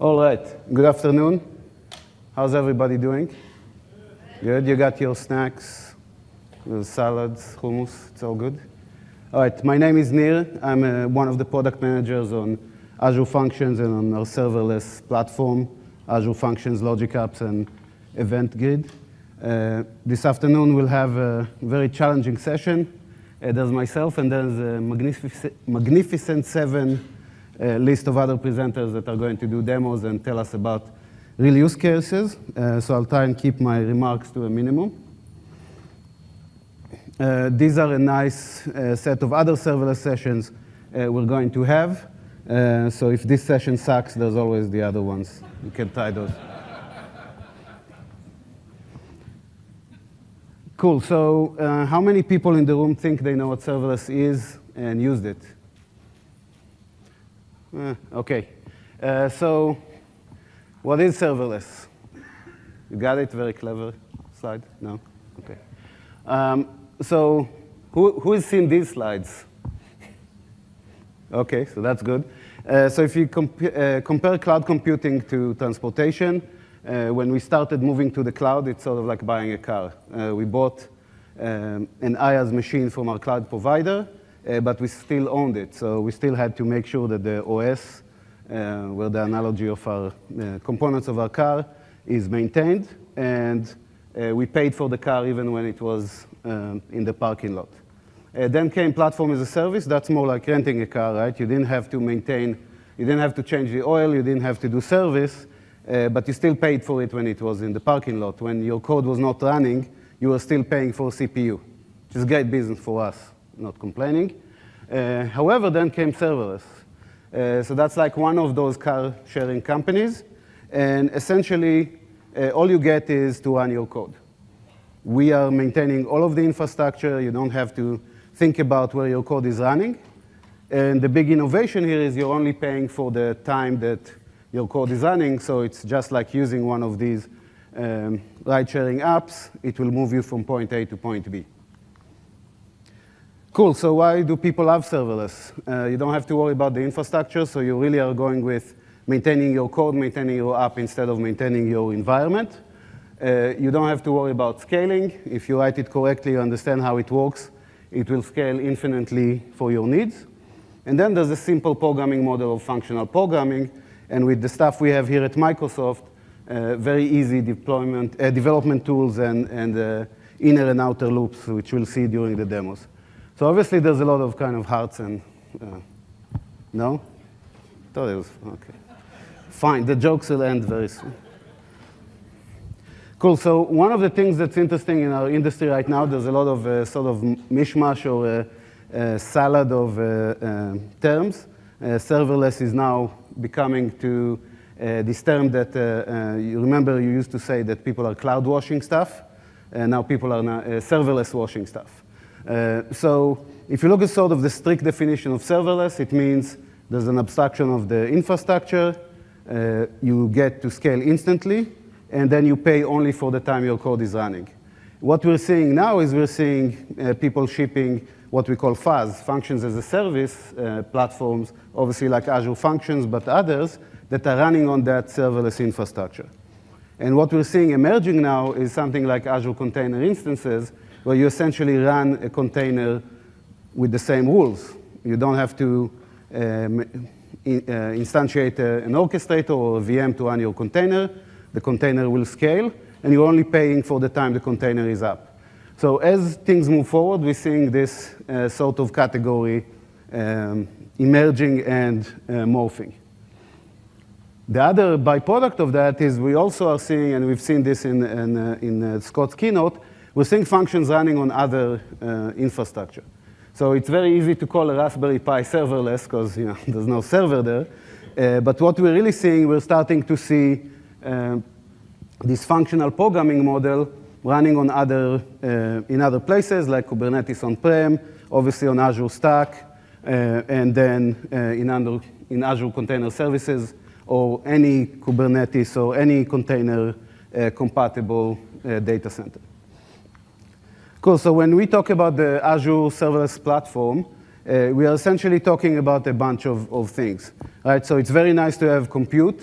All right, good afternoon. How's everybody doing? Good, you got your snacks, salads, hummus, it's all good? All right, my name is Nir. I'm one of the product managers on Azure Functions and on our serverless platform, Azure Functions, Logic Apps, and Event Grid. This afternoon we'll have a very challenging session. There's myself and there's a magnificent 7 list of other presenters that are going to do demos and tell us about real use cases. So I'll try and keep my remarks to a minimum. These are a nice set of other serverless sessions we're going to have. So if this session sucks, there's always the other ones. You can try those. Cool, so how many people in the room think they know what serverless is and used it? Okay, so what is serverless? You got it? Very clever slide? No? Okay. So who has seen these slides? Okay, so that's good. So if you compare cloud computing to transportation, when we started moving to the cloud, it's sort of like buying a car. We bought an IaaS machine from our cloud provider, but we still owned it. So we still had to make sure that the OS, where the analogy of our components of our car, is maintained. And we paid for the car even when it was in the parking lot. Then came platform as a service. That's more like renting a car, right? You didn't have to maintain, you didn't have to change the oil, you didn't have to do service, but you still paid for it when it was in the parking lot. When your code was not running, you were still paying for CPU, which is great business for us, not complaining. However, then came serverless. So that's like one of those car-sharing companies. And essentially, all you get is to run your code. We are maintaining all of the infrastructure. You don't have to think about where your code is running. And the big innovation here is you're only paying for the time that your code is running. So it's just like using one of these ride-sharing apps. It will move you from point A to point B. Cool, so why do people love serverless? You don't have to worry about the infrastructure, so you really are going with maintaining your code, maintaining your app instead of maintaining your environment. You don't have to worry about scaling. If you write it correctly, you understand how it works, it will scale infinitely for your needs. And then there's a simple programming model of functional programming, and with the stuff we have here at Microsoft, very easy development tools and inner and outer loops, which we'll see during the demos. So obviously, there's a lot of kind of hearts and, no? Thought it was, okay. Fine, the jokes will end very soon. Cool, so one of the things that's interesting in our industry right now, there's a lot of sort of mishmash or salad of terms. Serverless is now becoming to this term that you remember you used to say that people are cloud washing stuff, and now people are serverless washing stuff. So if you look at sort of the strict definition of serverless, it means there's an abstraction of the infrastructure, you get to scale instantly, and then you pay only for the time your code is running. What we're seeing now is we're seeing people shipping what we call FaaS, functions as a service platforms, obviously like Azure Functions, but others that are running on that serverless infrastructure. And what we're seeing emerging now is something like Azure Container Instances, where you essentially run a container with the same rules. You don't have to instantiate an orchestrator or a VM to run your container. The container will scale, and you're only paying for the time the container is up. So as things move forward, we're seeing this sort of category emerging and morphing. The other byproduct of that is we also are seeing, and we've seen this in Scott's keynote, we're seeing functions running on other infrastructure. So it's very easy to call a Raspberry Pi serverless because there's no server there. But what we're really seeing, we're starting to see this functional programming model running on in other places like Kubernetes on-prem, obviously on Azure Stack, and then in Azure Container Services, or any Kubernetes or any container compatible data center. Cool, so when we talk about the Azure Serverless platform, we are essentially talking about a bunch of things, right? So it's very nice to have compute,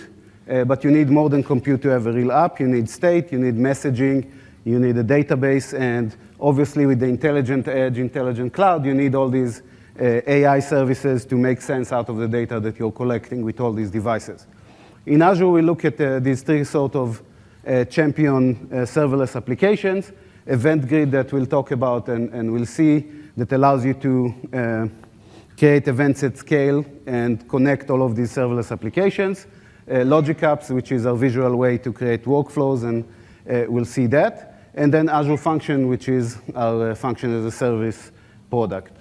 but you need more than compute to have a real app. You need state, you need messaging, you need a database, and obviously with the intelligent edge, intelligent cloud, you need all these AI services to make sense out of the data that you're collecting with all these devices. In Azure, we look at these three sort of champion serverless applications, Event Grid that we'll talk about and we'll see, that allows you to create events at scale and connect all of these serverless applications. Logic Apps, which is our visual way to create workflows, and we'll see that. And then Azure Function, which is our function as a service product.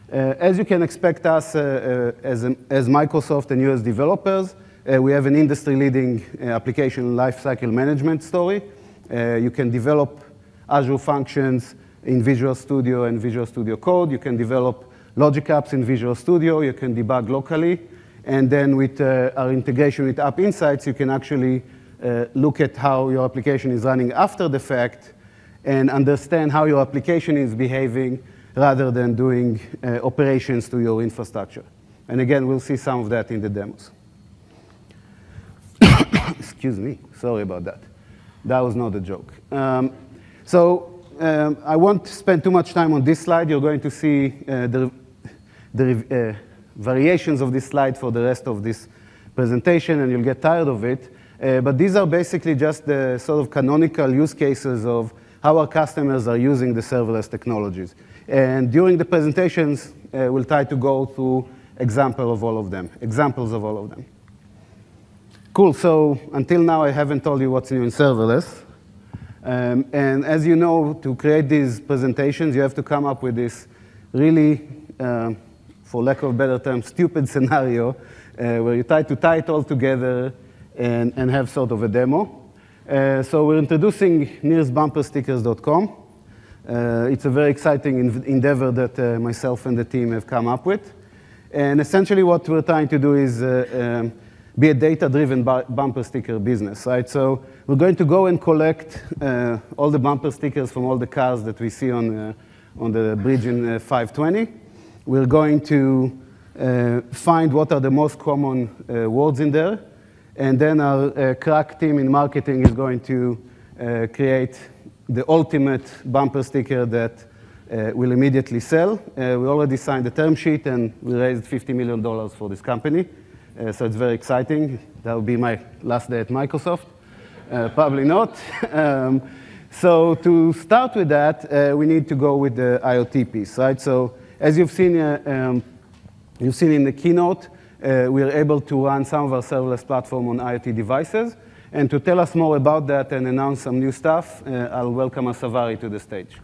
As you can expect us as Microsoft and US developers, we have an industry-leading application lifecycle management story. You can develop Azure Functions in Visual Studio and Visual Studio Code. You can develop Logic Apps in Visual Studio. You can debug locally. And then with our integration with App Insights, you can actually look at how your application is running after the fact and understand how your application is behaving rather than doing operations to your infrastructure. And again, we'll see some of that in the demos. Excuse me, sorry about that. That was not a joke. I won't spend too much time on this slide. You're going to see the variations of this slide for the rest of this presentation, and you'll get tired of it. But these are basically just the sort of canonical use cases of how our customers are using the serverless technologies. And during the presentations, we'll try to go through examples of all of them. Cool, so until now, I haven't told you what's new in serverless. And as you know, to create these presentations, you have to come up with this really, for lack of a better term, stupid scenario where you try to tie it all together and have sort of a demo. So we're introducing nirsbumperstickers.com. It's a very exciting endeavor that myself and the team have come up with. And essentially what we're trying to do is be a data-driven bumper sticker business, right? So we're going to go and collect all the bumper stickers from all the cars that we see on the bridge in 520. We're going to find what are the most common words in there. And then our crack team in marketing is going to create the ultimate bumper sticker that will immediately sell. We already signed the term sheet, and we raised $50 million for this company. So it's very exciting. That will be my last day at Microsoft. Probably not. So to start with that, we need to go with the IoT piece, right? So as you've seen in the keynote, we are able to run some of our serverless platform on IoT devices. And to tell us more about that and announce some new stuff, I'll welcome Savari to the stage.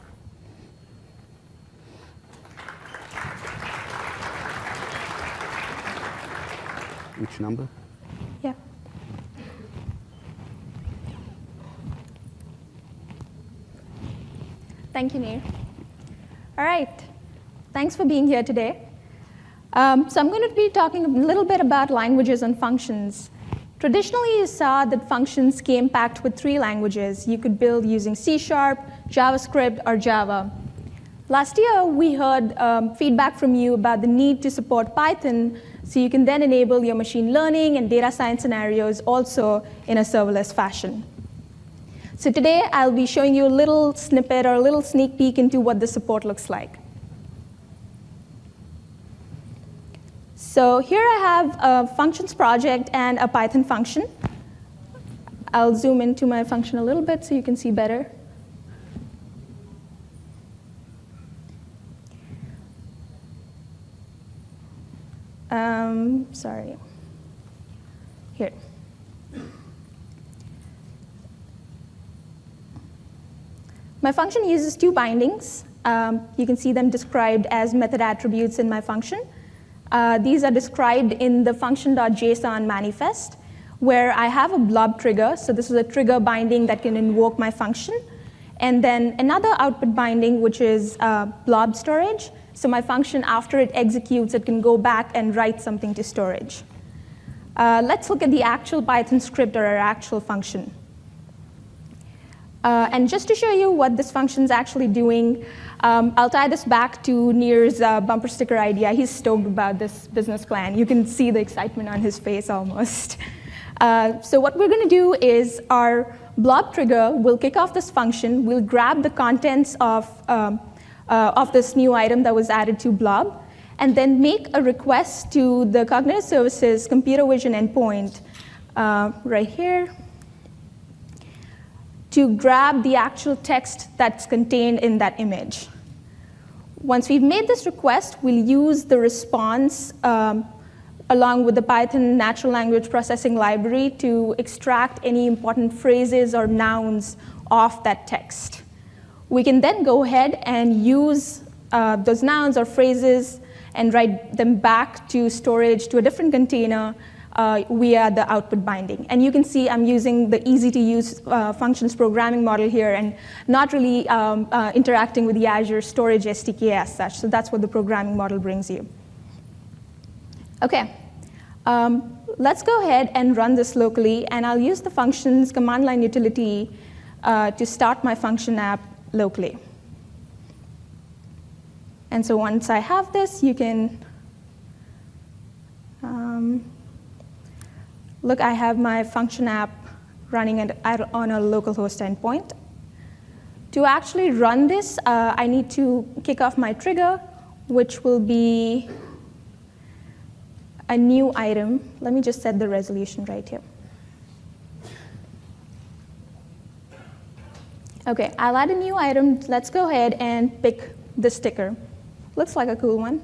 Which number? Yeah. Thank you, Nir. All right. Thanks for being here today. So I'm going to be talking a little bit about languages and functions. Traditionally, you saw that functions came packed with 3 languages. You could build using C#, JavaScript, or Java. Last year, we heard feedback from you about the need to support Python, so you can then enable your machine learning and data science scenarios also in a serverless fashion. So today, I'll be showing you a little snippet or a little sneak peek into what the support looks like. So here I have a functions project and a Python function. I'll zoom into my function a little bit so you can see better. Sorry. Here. My function uses 2 bindings. You can see them described as method attributes in my function. These are described in the function.json manifest, where I have a blob trigger. So this is a trigger binding that can invoke my function. And then another output binding, which is blob storage. So my function, after it executes, it can go back and write something to storage. Let's look at the actual Python script or our actual function. And just to show you what this function is actually doing, I'll tie this back to Nir's bumper sticker idea. He's stoked about this business plan. You can see the excitement on his face almost. So what we're going to do is our blob trigger will kick off this function. We'll grab the contents of this new item that was added to blob, and then make a request to the cognitive services computer vision endpoint right here to grab the actual text that's contained in that image. Once we've made this request, we'll use the response along with the Python natural language processing library to extract any important phrases or nouns off that text. We can then go ahead and use those nouns or phrases and write them back to storage to a different container via the output binding. And you can see I'm using the easy-to-use functions programming model here and not really interacting with the Azure storage SDK as such. So that's what the programming model brings you. OK, let's go ahead and run this locally. And I'll use the functions command line utility to start my function app locally. And so once I have this, you can look, I have my function app running on a localhost endpoint. To actually run this, I need to kick off my trigger, which will be a new item. Let me just set the resolution right here. OK, I'll add a new item. Let's go ahead and pick the sticker. Looks like a cool one.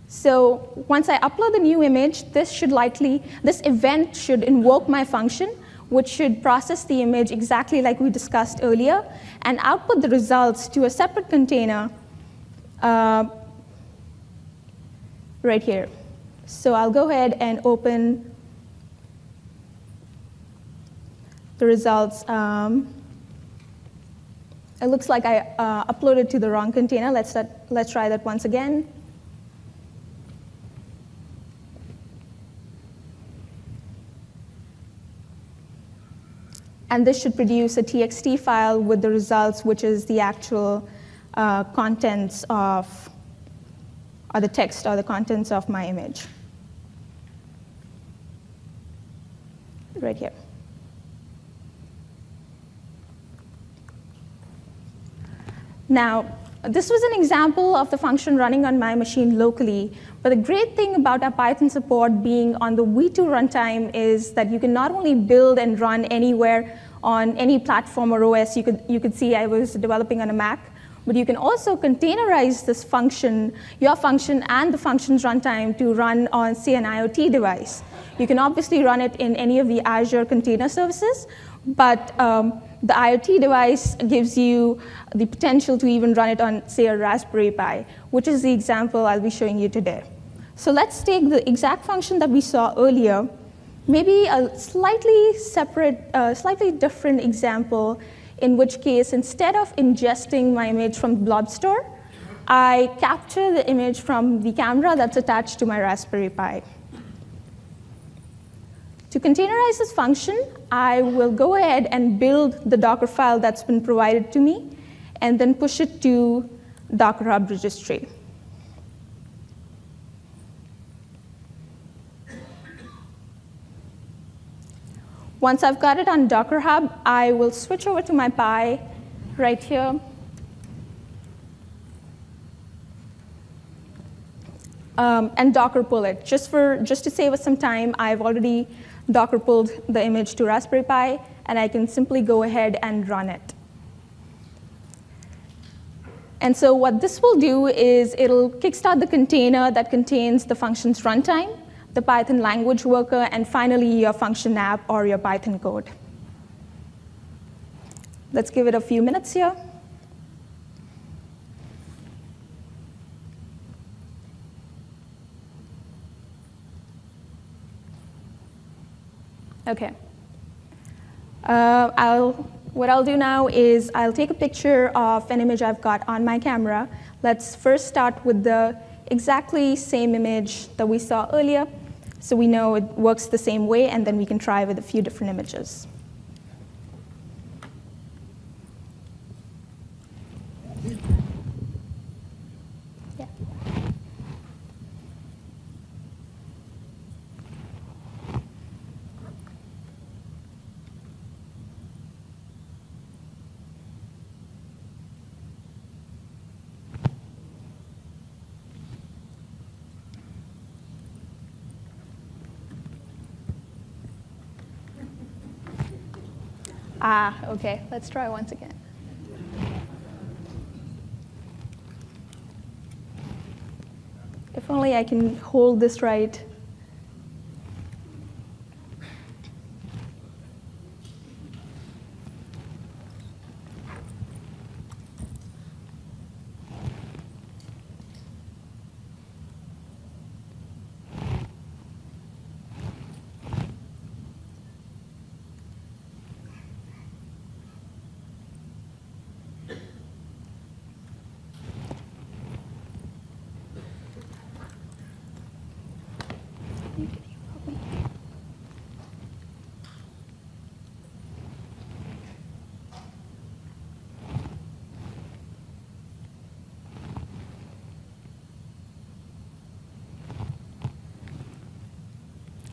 So once I upload the new image, this event should invoke my function, which should process the image exactly like we discussed earlier, and output the results to a separate container right here. So I'll go ahead and open the results. It looks like I uploaded to the wrong container. Let's try that once again. And this should produce a TXT file with the results, which is the actual contents of, or the text or the contents of my image. Right here. Now, this was an example of the function running on my machine locally. But the great thing about our Python support being on the V2 runtime is that you can not only build and run anywhere on any platform or OS. You could see I was developing on a Mac. But you can also containerize this function, your function and the function's runtime, to run on, say, an IoT device. You can obviously run it in any of the Azure container services. But the IoT device gives you the potential to even run it on, say, a Raspberry Pi, which is the example I'll be showing you today. So let's take the exact function that we saw earlier, maybe a slightly separate, slightly different example, in which case, instead of ingesting my image from the blob store, I capture the image from the camera that's attached to my Raspberry Pi. To containerize this function, I will go ahead and build the Docker file that's been provided to me, and then push it to Docker Hub registry. Once I've got it on Docker Hub, I will switch over to my Pi right here. And Docker pull it. Just to save us some time, I've already Docker pulled the image to Raspberry Pi, and I can simply go ahead and run it. And so what this will do is it'll kickstart the container that contains the function's runtime, the Python language worker, and finally your function app or your Python code. Let's give it a few minutes here. OK. What I'll do now is I'll take a picture of an image I've got on my camera. Let's first start with the exactly same image that we saw earlier, so we know it works the same way, and then we can try with a few different images. Yeah. OK. Let's try once again. If only I can hold this right.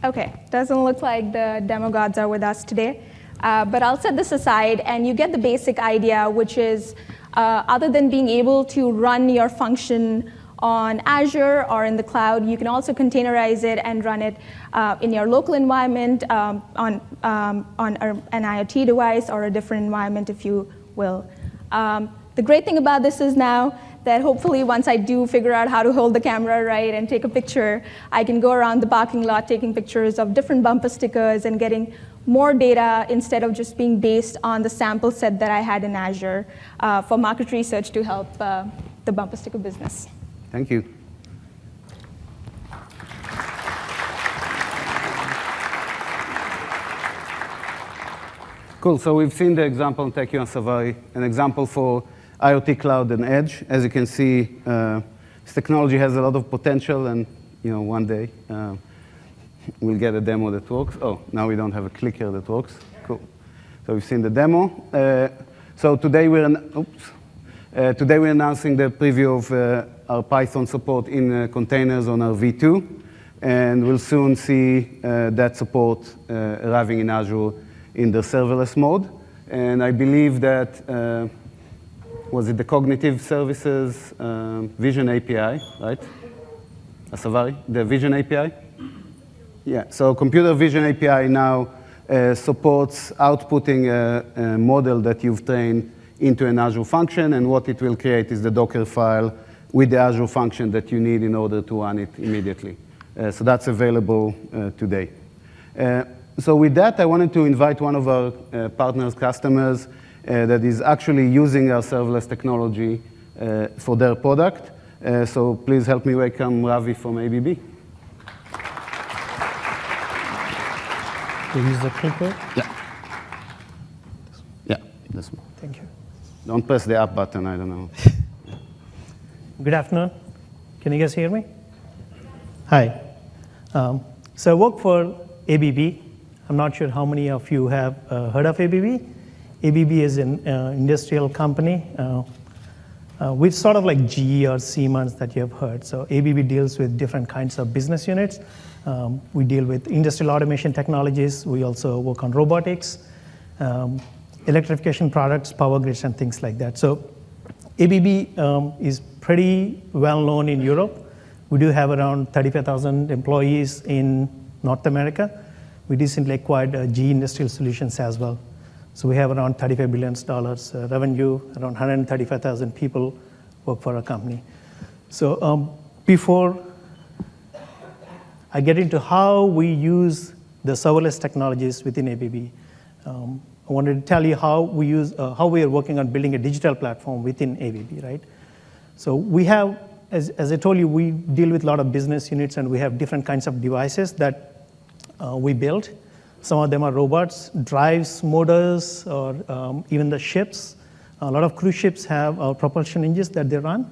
OK, doesn't look like the demo gods are with us today. But I'll set this aside, and you get the basic idea, which is other than being able to run your function on Azure or in the cloud, you can also containerize it and run it in your local environment on an IoT device or a different environment, if you will. The great thing about this is now that hopefully once I do figure out how to hold the camera right and take a picture, I can go around the parking lot taking pictures of different bumper stickers and getting more data instead of just being based on the sample set that I had in Azure for market research to help the bumper sticker business. Thank you. Cool. So we've seen the example on Techio and Savari, an example for IoT cloud and edge. As you can see, this technology has a lot of potential, and one day we'll get a demo that works. Oh, now we don't have a clicker that works. Cool. So we've seen the demo. So today we're announcing the preview of our Python support in containers on our V2, and we'll soon see that support arriving in Azure in the serverless mode. And I believe that was it the Cognitive Services Vision API, right? Savari, the Vision API? Yeah, so Computer Vision API now supports outputting a model that you've trained into an Azure function, and what it will create is the Docker file with the Azure function that you need in order to run it immediately. So that's available today. So with that, I wanted to invite one of our partners, customers, that is actually using our serverless technology for their product. So please help me welcome Ravi from ABB. To use the clicker? Yeah. Yeah, this one. Thank you. Don't press the up button, I don't know. Good afternoon. Can you guys hear me? Hi. So I work for ABB. I'm not sure how many of you have heard of ABB. ABB is an industrial company. We're sort of like GE or Siemens that you have heard. So ABB deals with different kinds of business units. We deal with industrial automation technologies. We also work on robotics, electrification products, power grids, and things like that. So ABB is pretty well known in Europe. We do have around 35,000 employees in North America. We recently acquired GE Industrial Solutions as well. So we have around $35 billion revenue, around 135,000 people work for our company. So before I get into how we use the serverless technologies within ABB, I wanted to tell you how we are working on building a digital platform within ABB, right? So we have, as I told you, we deal with a lot of business units, and we have different kinds of devices that we build. Some of them are robots, drives, motors, or even the ships. A lot of cruise ships have propulsion engines that they run.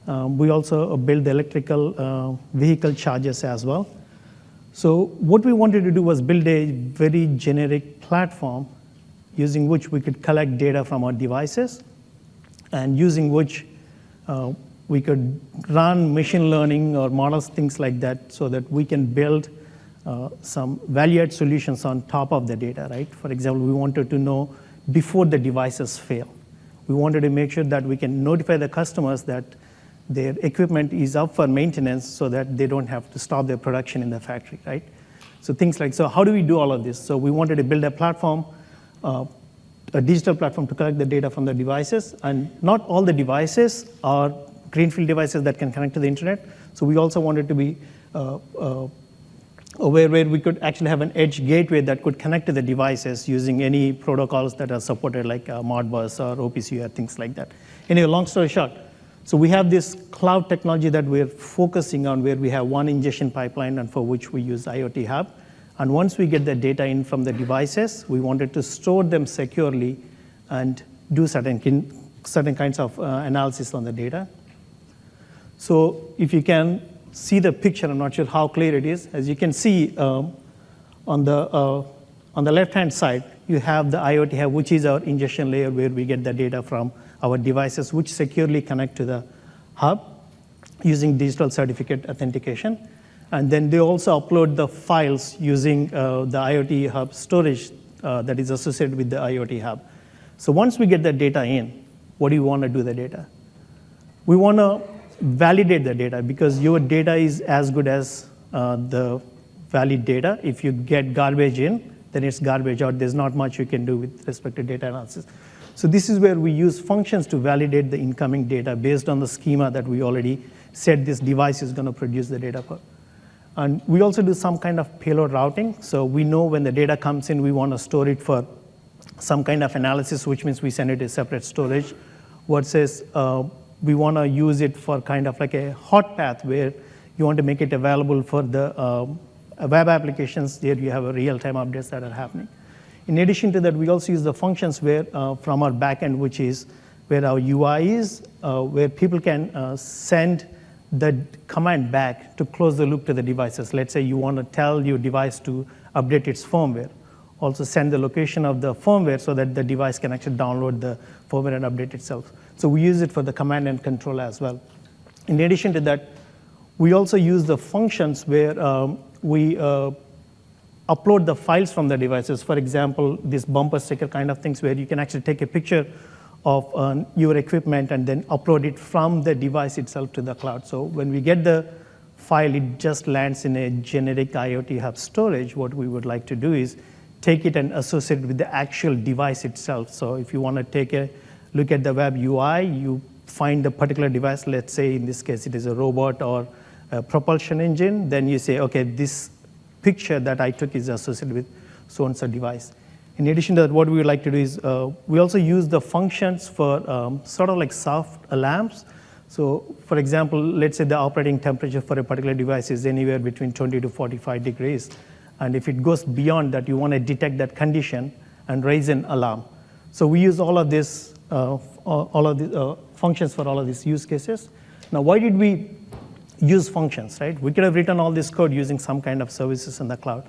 We also build the electrical vehicle chargers as well. So what we wanted to do was build a very generic platform using which we could collect data from our devices and using which we could run machine learning or models, things like that, so that we can build some value-add solutions on top of the data, right? For example, we wanted to know before the devices fail. We wanted to make sure that we can notify the customers that their equipment is up for maintenance so that they don't have to stop their production in the factory, right? So things like, so how do we do all of this? So we wanted to build a platform to a digital platform to collect the data from the devices. And not all the devices are greenfield devices that can connect to the internet. So we also wanted to be where we could actually have an edge gateway that could connect to the devices using any protocols that are supported, like Modbus or OPC or things like that. Anyway, long story short, so we have this cloud technology that we're focusing on, where we have one ingestion pipeline and for which we use IoT Hub. And once we get the data in from the devices, we wanted to store them securely and do certain kinds of analysis on the data. So if you can see the picture, I'm not sure how clear it is. As you can see on the left-hand side, you have the IoT Hub, which is our ingestion layer where we get the data from our devices, which securely connect to the hub using digital certificate authentication. And then they also upload the files using the IoT Hub storage that is associated with the IoT Hub. So once we get the data in, what do you want to do with the data? We want to validate the data, because your data is as good as the valid data. If you get garbage in, then it's garbage out. There's not much you can do with respect to data analysis. So this is where we use functions to validate the incoming data based on the schema that we already said this device is going to produce the data for. And we also do some kind of payload routing. So we know when the data comes in, we want to store it for some kind of analysis, which means we send it to separate storage, versus we want to use it for kind of like a hot path, where you want to make it available for the web applications. There you have a real-time updates that are happening. In addition to that, we also use the functions where from our backend, which is where our UI is, where people can send the command back to close the loop to the devices. Let's say you want to tell your device to update its firmware. Also send the location of the firmware so that the device can actually download the firmware and update itself. So we use it for the command and control as well. In addition to that, we also use the functions where we upload the files from the devices. For example, this bumper sticker kind of things, where you can actually take a picture of your equipment and then upload it from the device itself to the cloud. So when we get the file, it just lands in a generic IoT Hub storage. What we would like to do is take it and associate it with the actual device itself. So if you want to take a look at the web UI, you find a particular device. Let's say in this case it is a robot or a propulsion engine. Then you say, okay, this picture that I took is associated with so-and-so device. In addition to that, what we would like to do is we also use the functions for sort of like soft alarms. So for example, let's say the operating temperature for a particular device is anywhere between 20 to 45 degrees. And if it goes beyond that, you want to detect that condition and raise an alarm. So we use all of this, functions for all of these use cases. Now, why did we use functions, right? We could have written all this code using some kind of services in the cloud.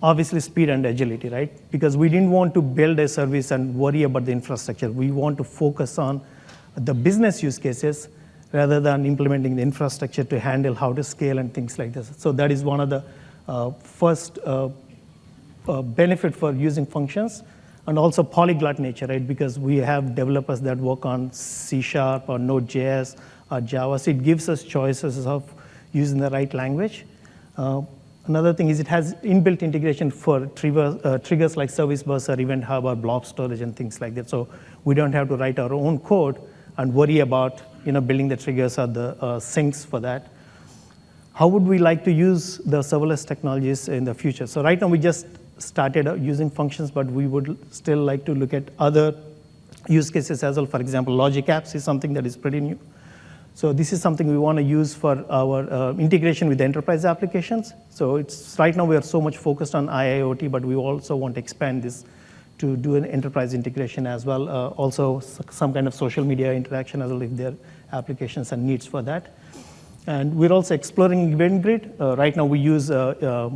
Obviously, speed and agility, right? Because we didn't want to build a service and worry about the infrastructure. We want to focus on the business use cases rather than implementing the infrastructure to handle how to scale and things like this. So that is one of the first benefit for using functions, and also polyglot nature, right? Because we have developers that work on C# or Node.js or Java, so it gives us choices of using the right language. Another thing is it has inbuilt integration for triggers like Service Bus or Event Hub or blob storage and things like that. So we don't have to write our own code and worry about building the triggers or the syncs for that. How would we like to use the serverless technologies in the future? So right now we just started using functions, but we would still like to look at other use cases as well. For example, logic apps is something that is pretty new. So this is something we want to use for our integration with enterprise applications. So right now we are so much focused on IIoT, but we also want to expand this to do an enterprise integration as well. Also some kind of social media interaction as well if there are applications and needs for that. And we're also exploring Event Grid. Right now we use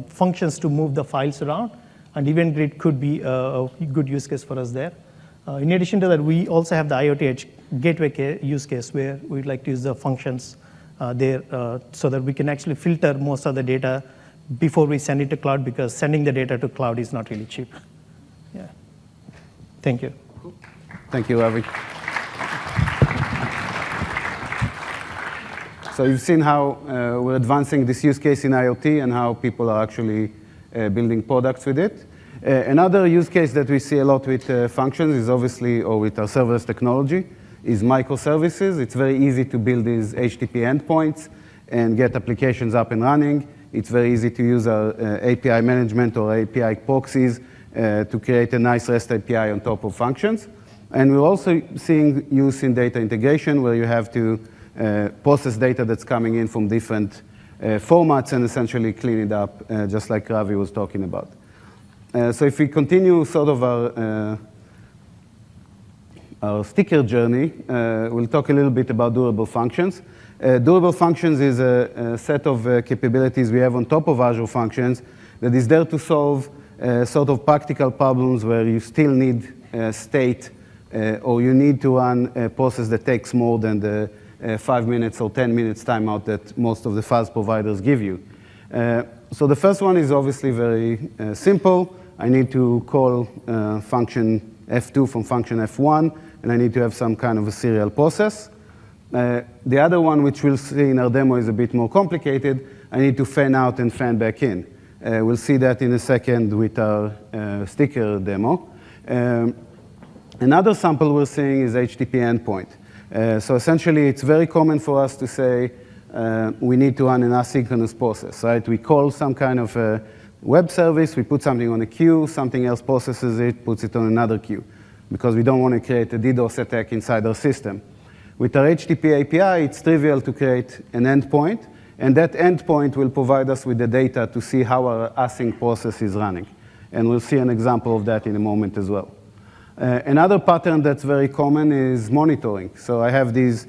functions to move the files around, and Event Grid could be a good use case for us there. In addition to that, we also have the IoT Edge gateway use case where we'd like to use the functions there so that we can actually filter most of the data before we send it to cloud, because sending the data to cloud is not really cheap. Yeah. Thank you. Thank you, Ravi. So you've seen how we're advancing this use case in IoT and how people are actually building products with it. Another use case that we see a lot with functions is obviously, or with our serverless technology, is microservices. It's very easy to build these HTTP endpoints and get applications up and running. It's very easy to use our API management or API proxies to create a nice REST API on top of functions. And we're also seeing use in data integration, where you have to process data that's coming in from different formats and essentially clean it up, just like Ravi was talking about. So if we continue sort of our sticker journey, we'll talk a little bit about durable functions. Durable functions is a set of capabilities we have on top of Azure Functions that is there to solve sort of practical problems where you still need state or you need to run a process that takes more than the 5 minutes or 10 minutes timeout that most of the fast providers give you. So the first one is obviously very simple. I need to call function F2 from function F1, and I need to have some kind of a serial process. The other one, which we'll see in our demo, is a bit more complicated. I need to fan out and fan back in. We'll see that in a second with our sticker demo. Another sample we're seeing is HTTP endpoint. So essentially, it's very common for us to say we need to run an asynchronous process, right? We call some kind of a web service, we put something on a queue, something else processes it, puts it on another queue, because we don't want to create a DDoS attack inside our system. With our HTTP API, it's trivial to create an endpoint, and that endpoint will provide us with the data to see how our async process is running. And we'll see an example of that in a moment as well. Another pattern that's very common is monitoring. So I have these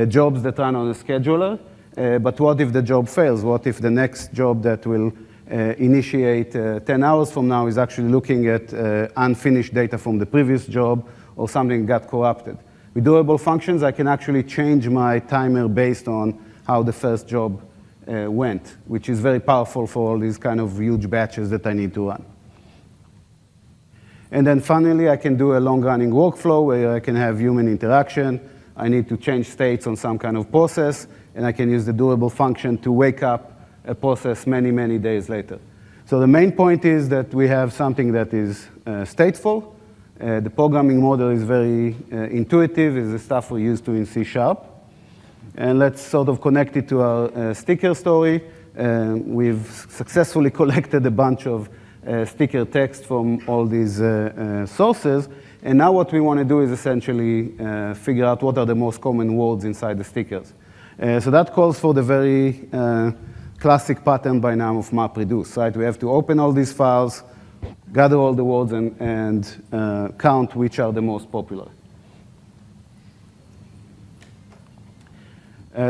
jobs that run on a scheduler, but what if the job fails? What if the next job that will initiate 10 hours from now is actually looking at unfinished data from the previous job or something got corrupted? With durable functions, I can actually change my timer based on how the first job went, which is very powerful for all these kind of huge batches that I need to run. And then finally, I can do a long-running workflow where I can have human interaction. I need to change states on some kind of process, and I can use the durable function to wake up a process many, many days later. So the main point is that we have something that is stateful. The programming model is very intuitive. It's the stuff we use to in C#. And let's sort of connect it to our sticker story. We've successfully collected a bunch of sticker text from all these sources. And now what we want to do is essentially figure out what are the most common words inside the stickers. So that calls for the very classic pattern by now of MapReduce, right? We have to open all these files, gather all the words, and count which are the most popular.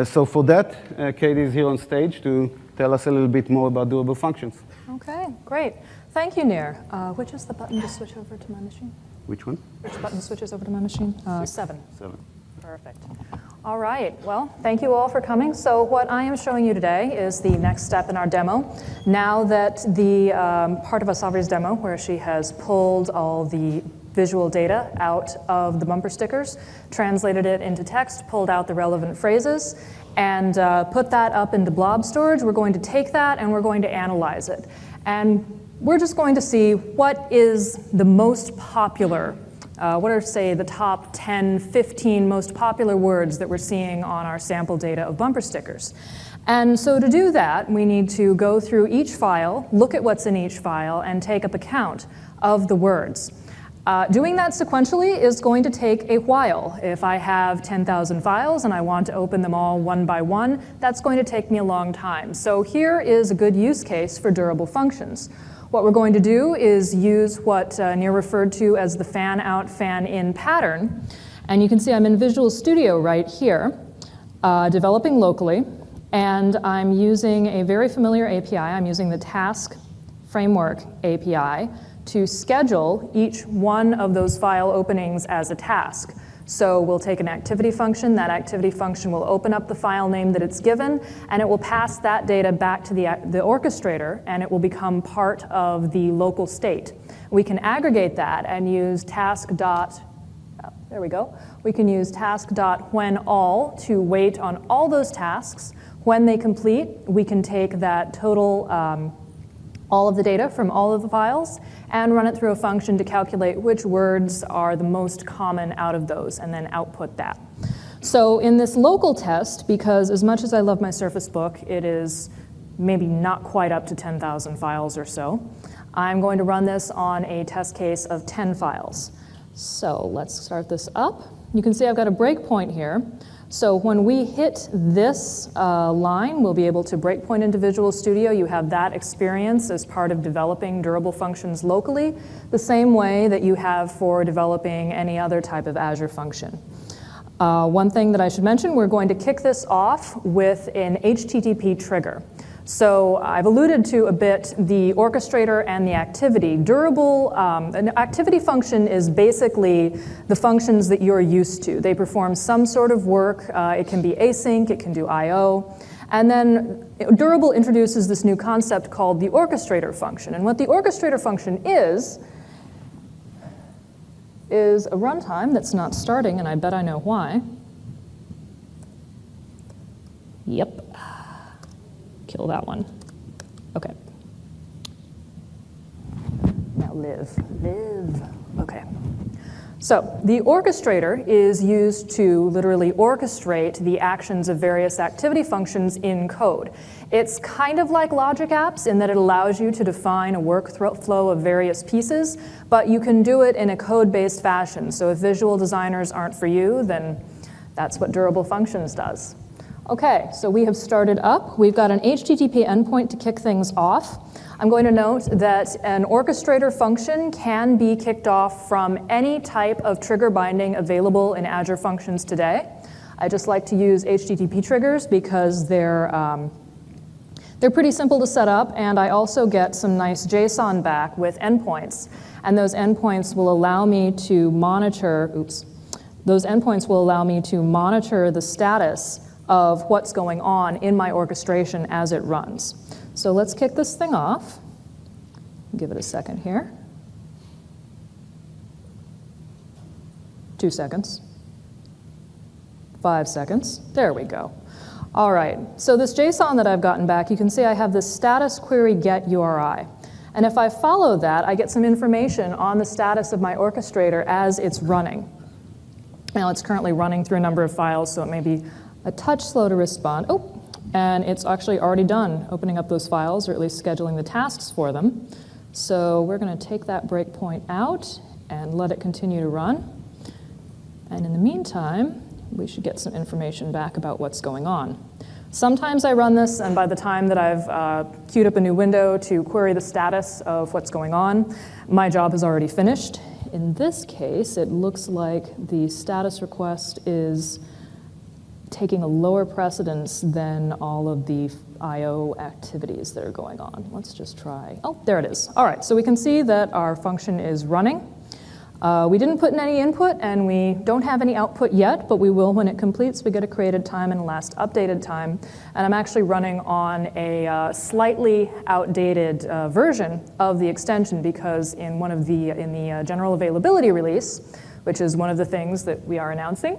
So for that, Katy is here on stage to tell us a little bit more about durable functions. Okay, great. Thank you, Nir. Which is the button to switch over to my machine? Which one? Which button switches over to my machine? 7. 7. Perfect. All right. Well, thank you all for coming. So what I am showing you today is the next step in our demo. Now that the part of Asavri's demo, where she has pulled all the visual data out of the bumper stickers, translated it into text, pulled out the relevant phrases, and put that up into blob storage, we're going to take that and we're going to analyze it. And we're just going to see what is the most popular, what are, say, the top 10, 15 most popular words that we're seeing on our sample data of bumper stickers. And so to do that, we need to go through each file, look at what's in each file, and take up a count of the words. Doing that sequentially is going to take a while. If I have 10,000 files and I want to open them all one by one, that's going to take me a long time. So here is a good use case for durable functions. What we're going to do is use what Nir referred to as the fan out, fan in pattern. And you can see I'm in Visual Studio right here, developing locally. And I'm using a very familiar API. I'm using the Task Framework API to schedule each one of those file openings as a task. So we'll take an activity function. That activity function will open up the file name that it's given, and it will pass that data back to the orchestrator, and it will become part of the local state. We can aggregate that and use We can use task.whenAll to wait on all those tasks. When they complete, we can take that total all of the data from all of the files and run it through a function to calculate which words are the most common out of those, and then output that. So in this local test, because as much as I love my Surface Book, it is maybe not quite up to 10,000 files or so, I'm going to run this on a test case of 10 files. So let's start this up. You can see I've got a breakpoint here. So when we hit this line, we'll be able to breakpoint into Visual Studio. You have that experience as part of developing durable functions locally, the same way that you have for developing any other type of Azure function. One thing that I should mention, we're going to kick this off with an HTTP trigger. So I've alluded to a bit the orchestrator and the activity. Durable, an activity function is basically the functions that you're used to. They perform some sort of work. It can be async, it can do I/O. And then Durable introduces this new concept called the orchestrator function. And what the orchestrator function is a runtime that's not starting, and I bet I know why. Yep. Kill that one. Okay. Now live. Okay. So the orchestrator is used to literally orchestrate the actions of various activity functions in code. It's kind of like logic apps in that it allows you to define a workflow of various pieces, but you can do it in a code-based fashion. So if visual designers aren't for you, then that's what Durable Functions does. Okay, so we have started up. We've got an HTTP endpoint to kick things off. I'm going to note that an orchestrator function can be kicked off from any type of trigger binding available in Azure Functions today. I just like to use HTTP triggers because they're pretty simple to set up, and I also get some nice JSON back with endpoints. And those endpoints will allow me to monitor, the status of what's going on in my orchestration as it runs. So let's kick this thing off. Give it a second here. 2 seconds. 5 seconds. There we go. All right, so this JSON that I've gotten back, you can see I have this status query get URI. And if I follow that, I get some information on the status of my orchestrator as it's running. Now it's currently running through a number of files, so it may be a touch slow to respond. Oh, and it's actually already done opening up those files, or at least scheduling the tasks for them. So we're going to take that breakpoint out and let it continue to run. And in the meantime, we should get some information back about what's going on. Sometimes I run this, and by the time that I've queued up a new window to query the status of what's going on, my job is already finished. In this case, it looks like the status request is taking a lower precedence than all of the I/O activities that are going on. Let's just try. Oh, there it is. All right, so we can see that our function is running. We didn't put in any input, and we don't have any output yet, but we will when it completes. We get a created time and a last updated time. And I'm actually running on a slightly outdated version of the extension, because in the general availability release, which is one of the things that we are announcing,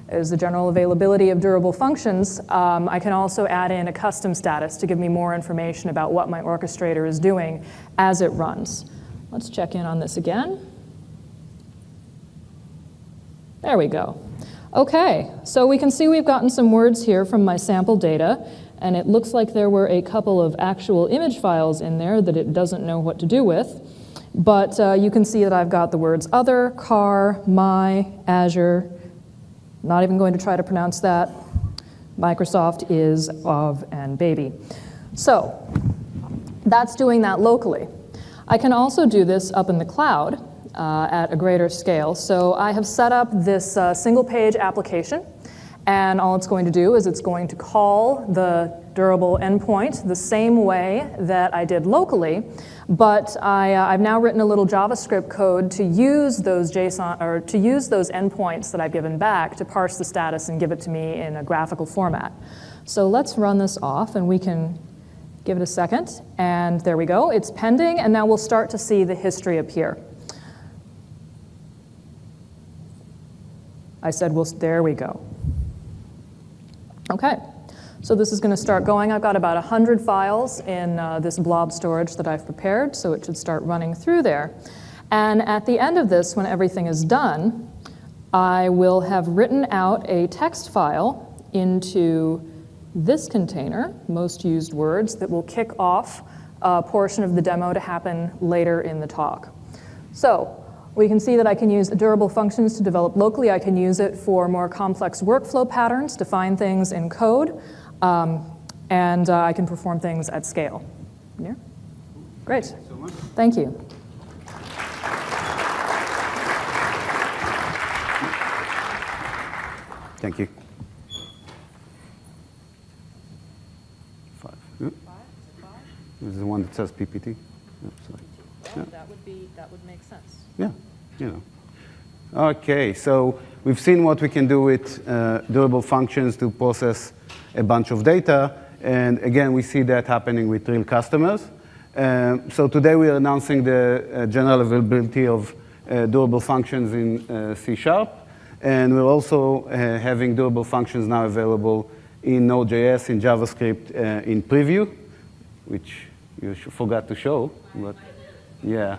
is the general availability of durable functions, I can also add in a custom status to give me more information about what my orchestrator is doing as it runs. Let's check in on this again. There we go. Okay, so we can see we've gotten some words here from my sample data, and it looks like there were a couple of actual image files in there that it doesn't know what to do with. But you can see that I've got the words other, car, my, Azure. Not even going to try to pronounce that. Microsoft, is, of, and baby. So that's doing that locally. I can also do this up in the cloud at a greater scale. So I have set up this single-page application, and all it's going to do is it's going to call the durable endpoint the same way that I did locally, but I've now written a little JavaScript code to use those JSON, or to use those endpoints that I've given back to parse the status and give it to me in a graphical format. So let's run this off, and we can give it a second, and there we go. It's pending, and now we'll start to see the history appear. I said, well, there we go. Okay. So this is going to start going. I've got about 100 files in this blob storage that I've prepared, so it should start running through there. And at the end of this, when everything is done, I will have written out a text file into this container, most used words, that will kick off a portion of the demo to happen later in the talk. So we can see that I can use durable functions to develop locally. I can use it for more complex workflow patterns to find things in code. And I can perform things at scale. Nir? Great. Thank you so much. Thank you. Thank you. 5. Yeah. 5? This is the one that says PPT. Oh, sorry. Well, that would make sense. Yeah, you know. Okay, so we've seen what we can do with durable functions to process a bunch of data. And again, we see that happening with real customers. So today we are announcing the general availability of durable functions in C#. And we're also having durable functions now available in Node.js, in JavaScript, in preview, which you forgot to show. But yeah.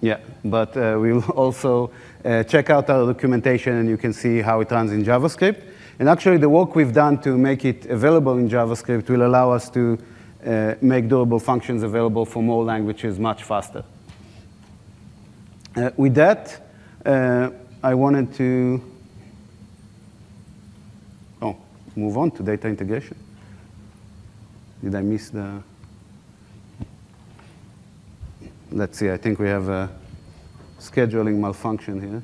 Yeah, but we'll also check out our documentation, and you can see how it runs in JavaScript. And actually, the work we've done to make it available in JavaScript will allow us to make durable functions available for more languages much faster. With that, I wanted to move on to data integration. Did I miss the? Let's see, I think we have a scheduling malfunction here.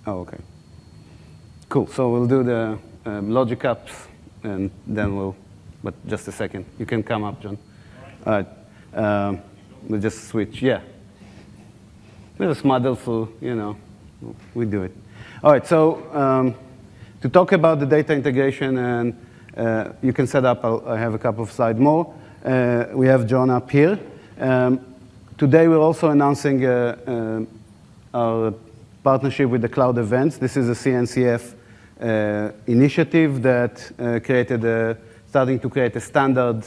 Oh, okay. Cool, so we'll do the logic apps, and then but just a second. You can come up, John. All right. We'll just switch, yeah. We'll just model for, we do it. All right, so to talk about the data integration, and you can set up, I have a couple of slides more. We have Jon up here. Today we're also announcing our partnership with the CloudEvents. This is a CNCF initiative that starting to create a standard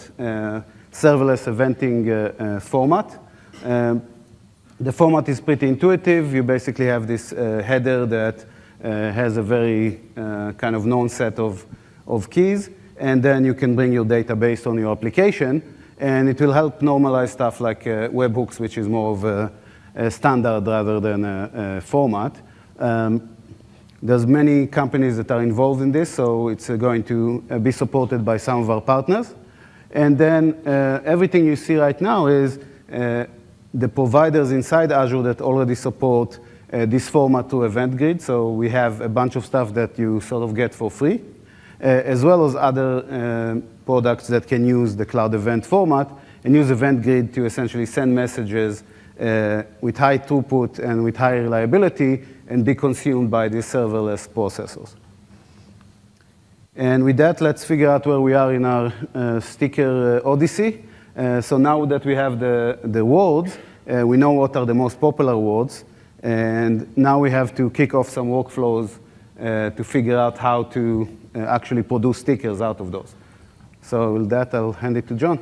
serverless eventing format. The format is pretty intuitive. You basically have this header that has a very kind of known set of keys, and then you can bring your data based on your application, and it will help normalize stuff like webhooks, which is more of a standard rather than a format. There's many companies that are involved in this, so it's going to be supported by some of our partners. And then everything you see right now is the providers inside Azure that already support this format to Event Grid. So we have a bunch of stuff that you sort of get for free, as well as other products that can use the Cloud Event format and use Event Grid to essentially send messages with high throughput and with high reliability and be consumed by these serverless processors. And with that, let's figure out where we are in our sticker odyssey. So now that we have the words, we know what are the most popular words. And now we have to kick off some workflows to figure out how to actually produce stickers out of those. So with that, I'll hand it to Jon.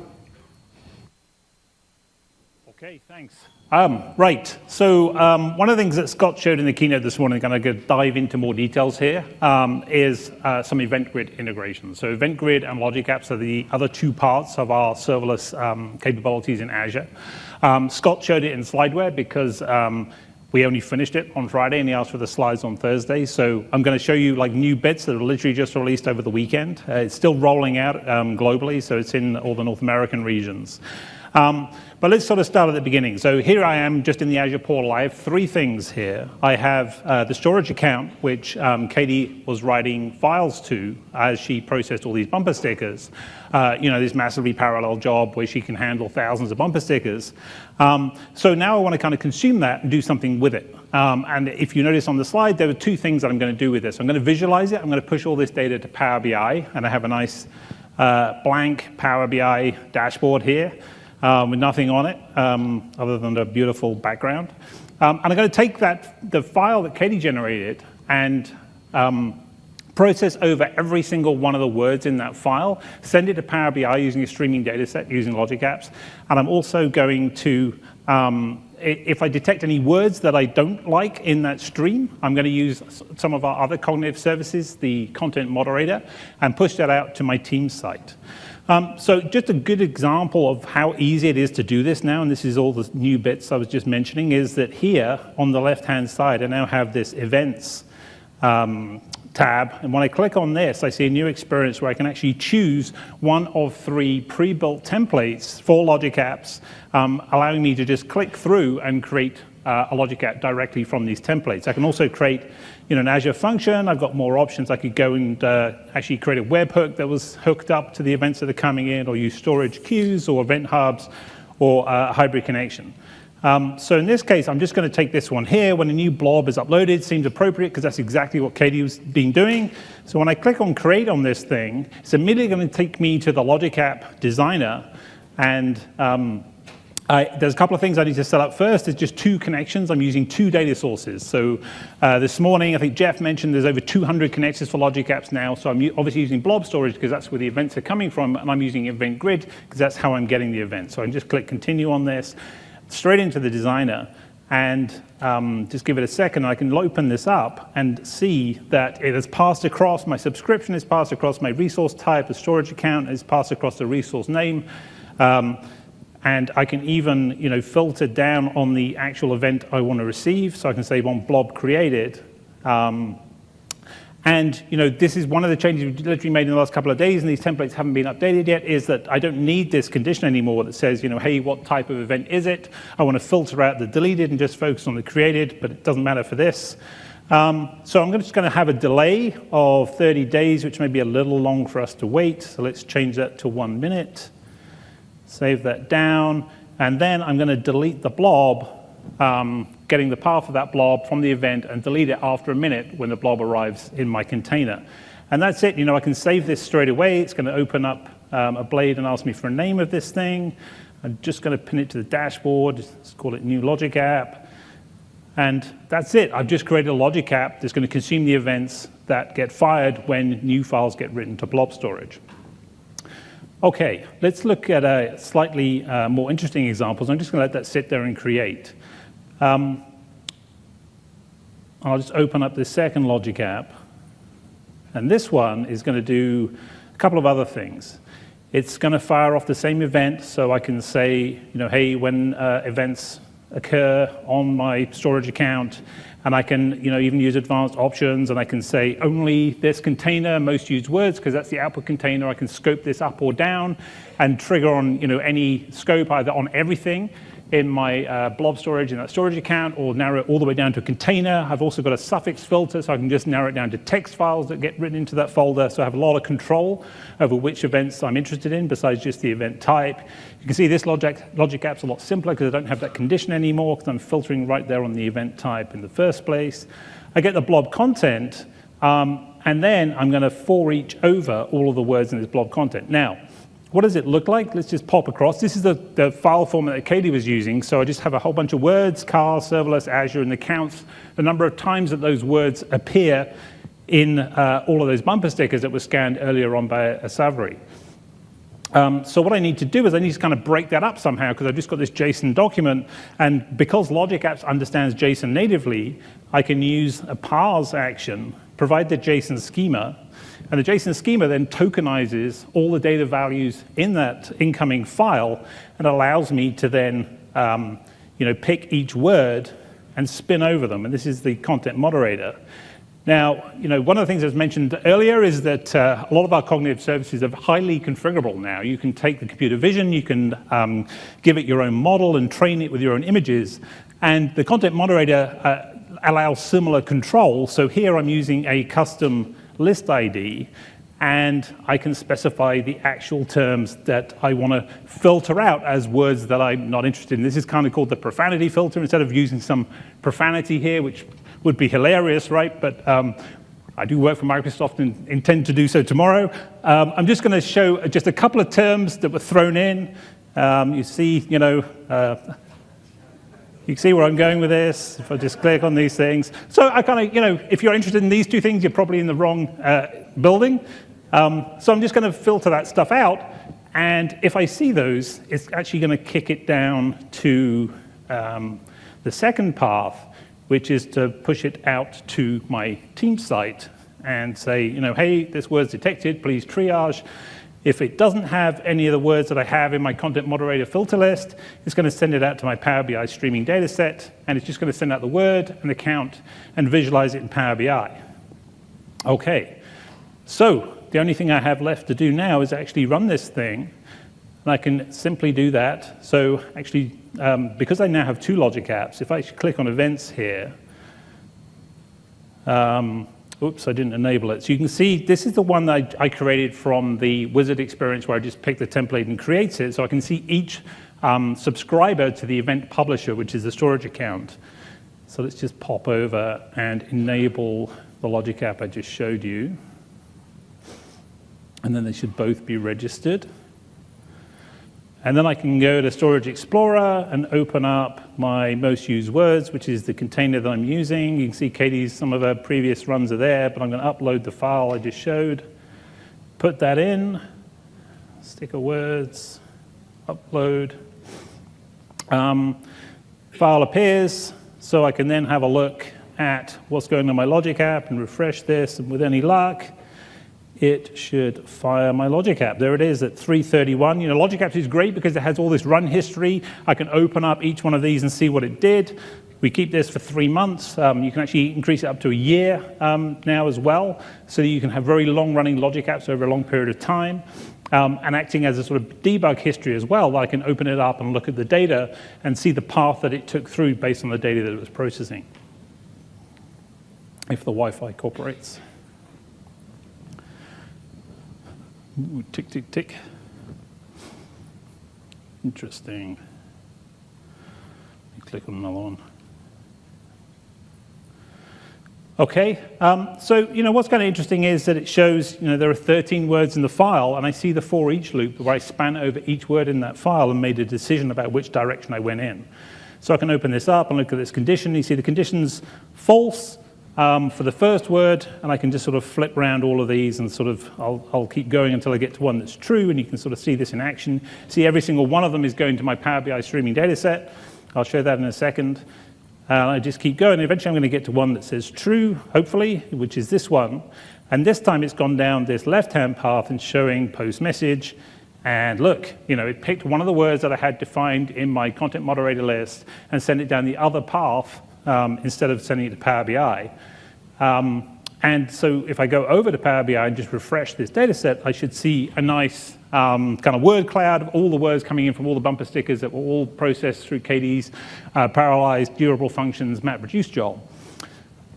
OK, thanks. Right, so one of the things that Scott showed in the keynote this morning, I'm going to dive into more details here, is some Event Grid integration. So Event Grid and Logic Apps are the other two parts of our serverless capabilities in Azure. Scott showed it in Slideware because we only finished it on Friday, and he asked for the slides on Thursday. So I'm going to show you like new bits that are literally just released over the weekend. It's still rolling out globally, so it's in all the North American regions. But let's sort of start at the beginning. So here I am just in the Azure portal. I have three things here. I have the storage account, which Katy was writing files to as she processed all these bumper stickers. This massively parallel job where she can handle thousands of bumper stickers. So now I want to kind of consume that and do something with it. And if you notice on the slide, there are two things that I'm going to do with this. I'm going to visualize it. I'm going to push all this data to Power BI, and I have a nice blank Power BI dashboard here with nothing on it other than a beautiful background. And I'm going to take the file that Katy generated and process over every single one of the words in that file, send it to Power BI using a streaming data set using Logic Apps. And I'm also going to, if I detect any words that I don't like in that stream, I'm going to use some of our other cognitive services, the content moderator, and push that out to my team site. So just a good example of how easy it is to do this now, and this is all the new bits I was just mentioning, is that here on the left-hand side, I now have this events tab, and when I click on this, I see a new experience where I can actually choose one of three pre-built templates for Logic Apps, allowing me to just click through and create a Logic App directly from these templates. I can also create an Azure function. I've got more options. I could go and actually create a webhook that was hooked up to the events that are coming in, or use storage queues or event hubs or a hybrid connection. So in this case, I'm just going to take this one here. When a new blob is uploaded, it seems appropriate because that's exactly what Katy has been doing. So when I click on create on this thing, it's immediately going to take me to the Logic App designer. And there's a couple of things I need to set up first. There's just two connections. I'm using two data sources. So this morning, I think Jeff mentioned there's over 200 connectors for Logic Apps now. So I'm obviously using blob storage because that's where the events are coming from. And I'm using Event Grid because that's how I'm getting the event. So I can just click continue on this, straight into the designer, and just give it a second. I can open this up and see that it has passed across my subscription, it's passed across my resource type, a storage account, it's passed across the resource name. And I can even filter down on the actual event I want to receive. So I can say one blob created. And this is one of the changes we've literally made in the last couple of days, and these templates haven't been updated yet, is that I don't need this condition anymore that says, hey, what type of event is it? I want to filter out the deleted and just focus on the created, but it doesn't matter for this. So I'm just going to have a delay of 30 days, which may be a little long for us to wait. So let's change that to 1 minute. Save that down, and then I'm going to delete the blob, getting the path of that blob from the event, and delete it after a minute when the blob arrives in my container. And that's it. I can save this straight away. It's going to open up a blade and ask me for a name of this thing. I'm just going to pin it to the dashboard. Let's call it New Logic App. And that's it. I've just created a Logic App that's going to consume the events that get fired when new files get written to blob storage. Okay, let's look at a slightly more interesting examples. I'm just going to let that sit there and create. I'll just open up this second Logic App. And this one is going to do a couple of other things. It's going to fire off the same event, so I can say, hey, when events occur on my storage account, and I can even use advanced options, and I can say only this container, most used words, because that's the output container. I can scope this up or down and trigger on any scope, either on everything in my blob storage in that storage account, or narrow it all the way down to a container. I've also got a suffix filter, so I can just narrow it down to text files that get written into that folder. So I have a lot of control over which events I'm interested in, besides just the event type. You can see this Logic App's a lot simpler because I don't have that condition anymore, because I'm filtering right there on the event type in the first place. I get the blob content, and then I'm going to for each over all of the words in this blob content. Now, what does it look like? Let's just pop across. This is the file format that Katy was using. So I just have a whole bunch of words, cars, serverless, Azure, and it counts the number of times that those words appear in all of those bumper stickers that were scanned earlier on by a Savary. So what I need to do is I need to kind of break that up somehow, because I've just got this JSON document. And because Logic Apps understands JSON natively, I can use a parse action, provide the JSON schema, and the JSON schema then tokenizes all the data values in that incoming file and allows me to then pick each word and spin over them. And this is the content moderator. Now, one of the things I was mentioned earlier is that a lot of our cognitive services are highly configurable now. You can take the computer vision, you can give it your own model and train it with your own images. And the content moderator allows similar control. So here I'm using a custom list ID, and I can specify the actual terms that I want to filter out as words that I'm not interested in. This is kind of called the profanity filter, instead of using some profanity here, which would be hilarious, right? But I do work for Microsoft and intend to do so tomorrow. I'm just going to show just a couple of terms that were thrown in. You see, you can see where I'm going with this if I just click on these things. So I kind of, if you're interested in these two things, you're probably in the wrong building. So I'm just going to filter that stuff out. And if I see those, it's actually going to kick it down to the second path, which is to push it out to my team site and say, hey, this word's detected, please triage. If it doesn't have any of the words that I have in my content moderator filter list, it's going to send it out to my Power BI streaming data set, and it's just going to send out the word and the count and visualize it in Power BI. Okay, so the only thing I have left to do now is actually run this thing, and I can simply do that. So actually, because I now have two logic apps, if I click on events here, oops, I didn't enable it. So you can see this is the one that I created from the wizard experience where I just pick the template and creates it. So I can see each subscriber to the event publisher, which is the storage account. So let's just pop over and enable the logic app I just showed you. And then they should both be registered. And then I can go to Storage Explorer and open up my most used words, which is the container that I'm using. You can see Katy's, some of her previous runs are there, but I'm going to upload the file I just showed, put that in, stick of words, upload. File appears, so I can then have a look at what's going on in my Logic app and refresh this, and with any luck, it should fire my Logic app. There it is at 3:31. Logic apps is great because it has all this run history. I can open up each one of these and see what it did. We keep this for 3 months. You can actually increase it up to a year now as well, so that you can have very long-running Logic apps over a long period of time. And acting as a sort of debug history as well, I can open it up and look at the data and see the path that it took through based on the data that it was processing, if the Wi-Fi cooperates. Ooh, tick, tick, tick. Interesting. Let me click on another one. Okay, so what's kind of interesting is that it shows there are 13 words in the file, and I see the for each loop where I span over each word in that file and made a decision about which direction I went in. So I can open this up and look at this condition. You see the condition's false for the first word, and I can just sort of flip around all of these and sort of, I'll keep going until I get to one that's true, and you can sort of see this in action. See every single one of them is going to my Power BI streaming data set. I'll show that in a second. I just keep going. Eventually I'm going to get to one that says true, hopefully, which is this one. And this time it's gone down this left-hand path and showing post message. And look, it picked one of the words that I had defined in my content moderator list and sent it down the other path instead of sending it to Power BI. And so if I go over to Power BI and just refresh this data set, I should see a nice kind of word cloud of all the words coming in from all the bumper stickers that were all processed through Katy's parallelized durable functions MapReduce job.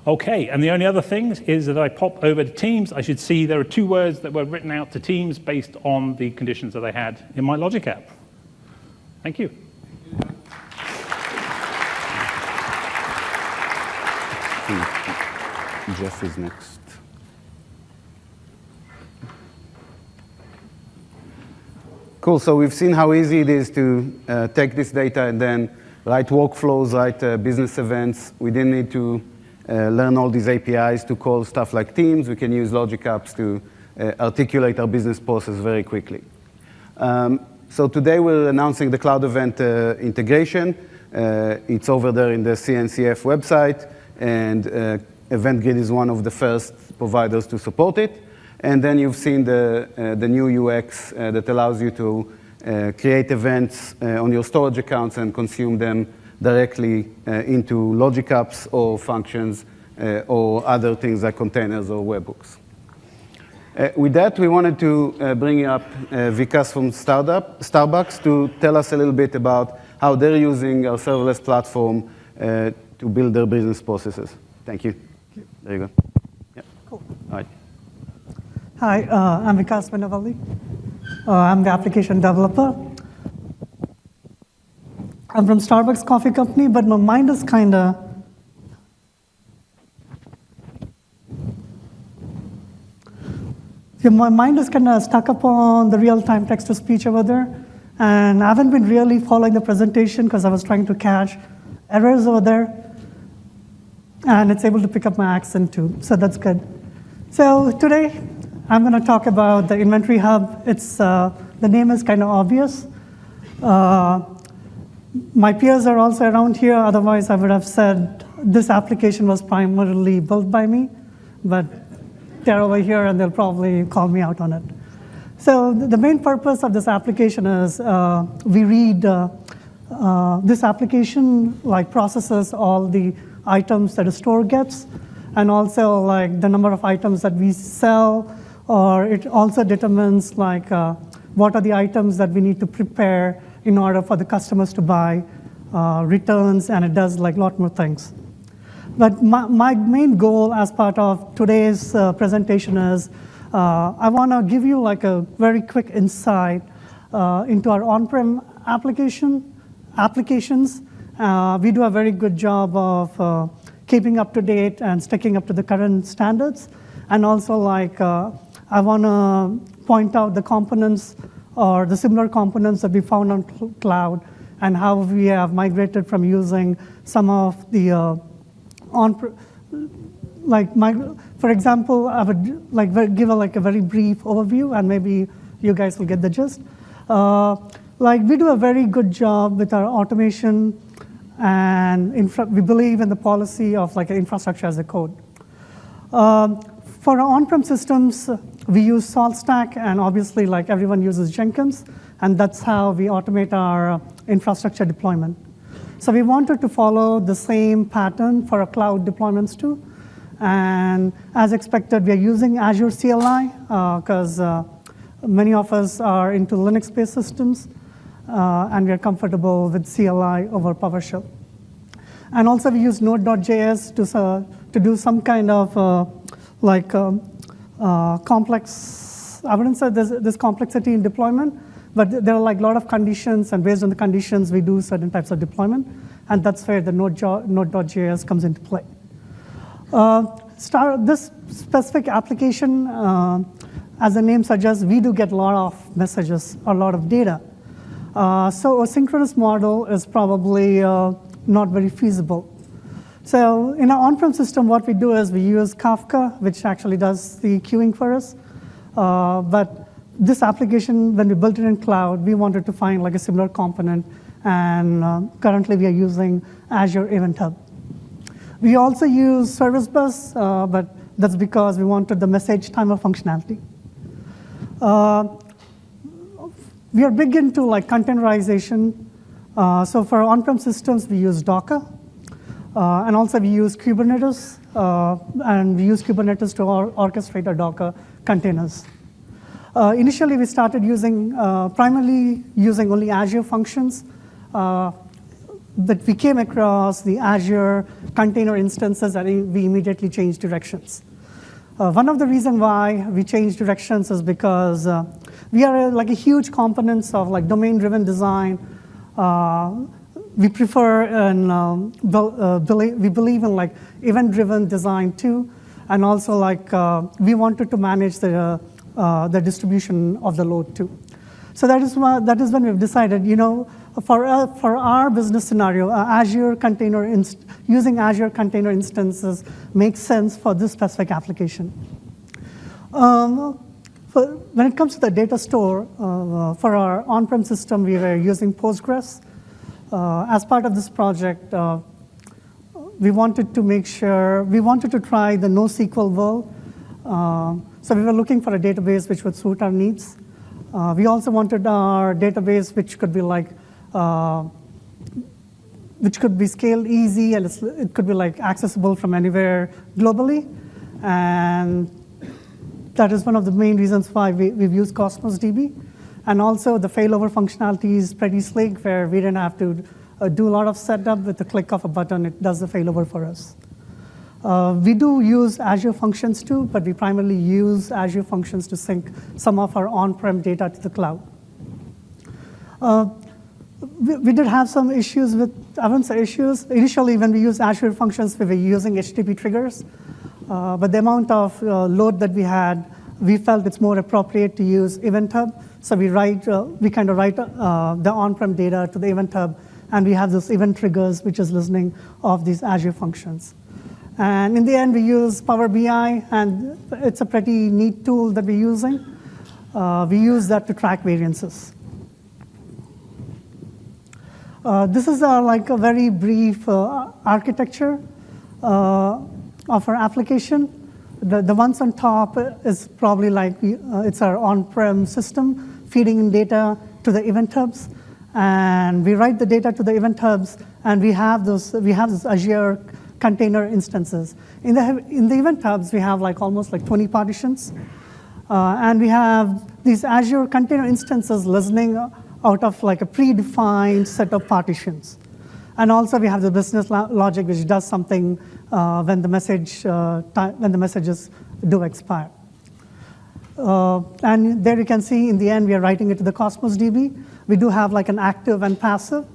Okay, and the only other thing is that I pop over to Teams, I should see there are 2 words that were written out to Teams based on the conditions that I had in my Logic app. Thank you. Jeff is next. Cool, so we've seen how easy it is to take this data and then write workflows, write business events. We didn't need to learn all these APIs to call stuff like Teams. We can use Logic apps to articulate our business process very quickly. So today we're announcing the CloudEvent integration. It's over there in the CNCF website, and EventGrid is one of the first providers to support it. And then you've seen the new UX that allows you to create events on your storage accounts and consume them directly into Logic apps or functions or other things like containers or webhooks. With that, we wanted to bring up Vikas from Starbucks to tell us a little bit about how they're using our serverless platform to build their business processes. Thank you. There you go. Yeah. Cool. All right. Hi, I'm Vikas Vennavali. I'm the application developer. I'm from Starbucks Coffee Company, but my mind is kind of stuck up on the real-time text-to-speech over there, and I haven't been really following the presentation because I was trying to catch errors over there, and it's able to pick up my accent too, so that's good. So today, I'm going to talk about the inventory hub. It's the name is kind of obvious. My peers are also around here. Otherwise, I would have said this application was primarily built by me, but they're over here, and they'll probably call me out on it. So the main purpose of this application is we read this application processes all the items that a store gets, and also the number of items that we sell, or it also determines what are the items that we need to prepare in order for the customers to buy, returns, and it does a lot more things. But my main goal as part of today's presentation is I want to give you a very quick insight into our on-prem applications. We do a very good job of keeping up to date and sticking up to the current standards. And also I want to point out the components or the similar components that we found on cloud and how we have migrated from using some of the for example, I would give a very brief overview, and maybe you guys will get the gist. We do a very good job with our automation, and we believe in the policy of infrastructure as a code. For our on-prem systems, we use SaltStack, and obviously, everyone uses Jenkins, and that's how we automate our infrastructure deployment. So we wanted to follow the same pattern for our cloud deployments too. And as expected, we are using Azure CLI because many of us are into Linux-based systems, and we are comfortable with CLI over PowerShell. And also, we use Node.js to do some kind of complex, I wouldn't say there's complexity in deployment, but there are a lot of conditions, and based on the conditions, we do certain types of deployment, and that's where the Node.js comes into play. This specific application, as the name suggests, we do get a lot of messages, a lot of data. So a synchronous model is probably not very feasible. So in our on-prem system, what we do is we use Kafka, which actually does the queuing for us. But this application, when we built it in cloud, we wanted to find a similar component, and currently we are using Azure Event Hub. We also use Service Bus, but that's because we wanted the message timer functionality. We are big into containerization. So for on-prem systems, we use Docker. And also we use Kubernetes, and we use Kubernetes to orchestrate our Docker containers. Initially, we started primarily using only Azure functions, but we came across the Azure container instances, and we immediately changed directions. One of the reasons why we changed directions is because we are a huge components of domain-driven design. We prefer and we believe in event-driven design too, and also we wanted to manage the distribution of the load too. So that is when we've decided, for our business scenario, using Azure container instances makes sense for this specific application. When it comes to the data store, for our on-prem system, we were using Postgres. As part of this project, we wanted to try the NoSQL world. So we were looking for a database which would suit our needs. We also wanted our database which could be which could be scaled easy, and it could be like accessible from anywhere globally. And that is one of the main reasons why we've used Cosmos DB. And also the failover functionality is pretty slick, where we didn't have to do a lot of setup. With the click of a button, it does the failover for us. We do use Azure Functions too, but we primarily use Azure Functions to sync some of our on-prem data to the cloud. We did have some issues with, I wouldn't say issues. Initially, when we used Azure Functions, we were using HTTP triggers. But the amount of load that we had, we felt it's more appropriate to use Event Hub. So we kind of write the on-prem data to the Event Hub, and we have those event triggers, which is listening of these Azure functions. And in the end, we use Power BI, and it's a pretty neat tool that we're using. We use that to track variances. This is like a very brief architecture of our application. The ones on top is probably like it's our on-prem system feeding in data to the event hubs, and we write the data to the event hubs, and we have those Azure container instances. In the event hubs, we have like almost like 20 partitions, and we have these Azure container instances listening out of like a predefined set of partitions. And also we have the business logic, which does something when the messages do expire. And there you can see in the end, we are writing it to the Cosmos DB. We do have like an active and passive.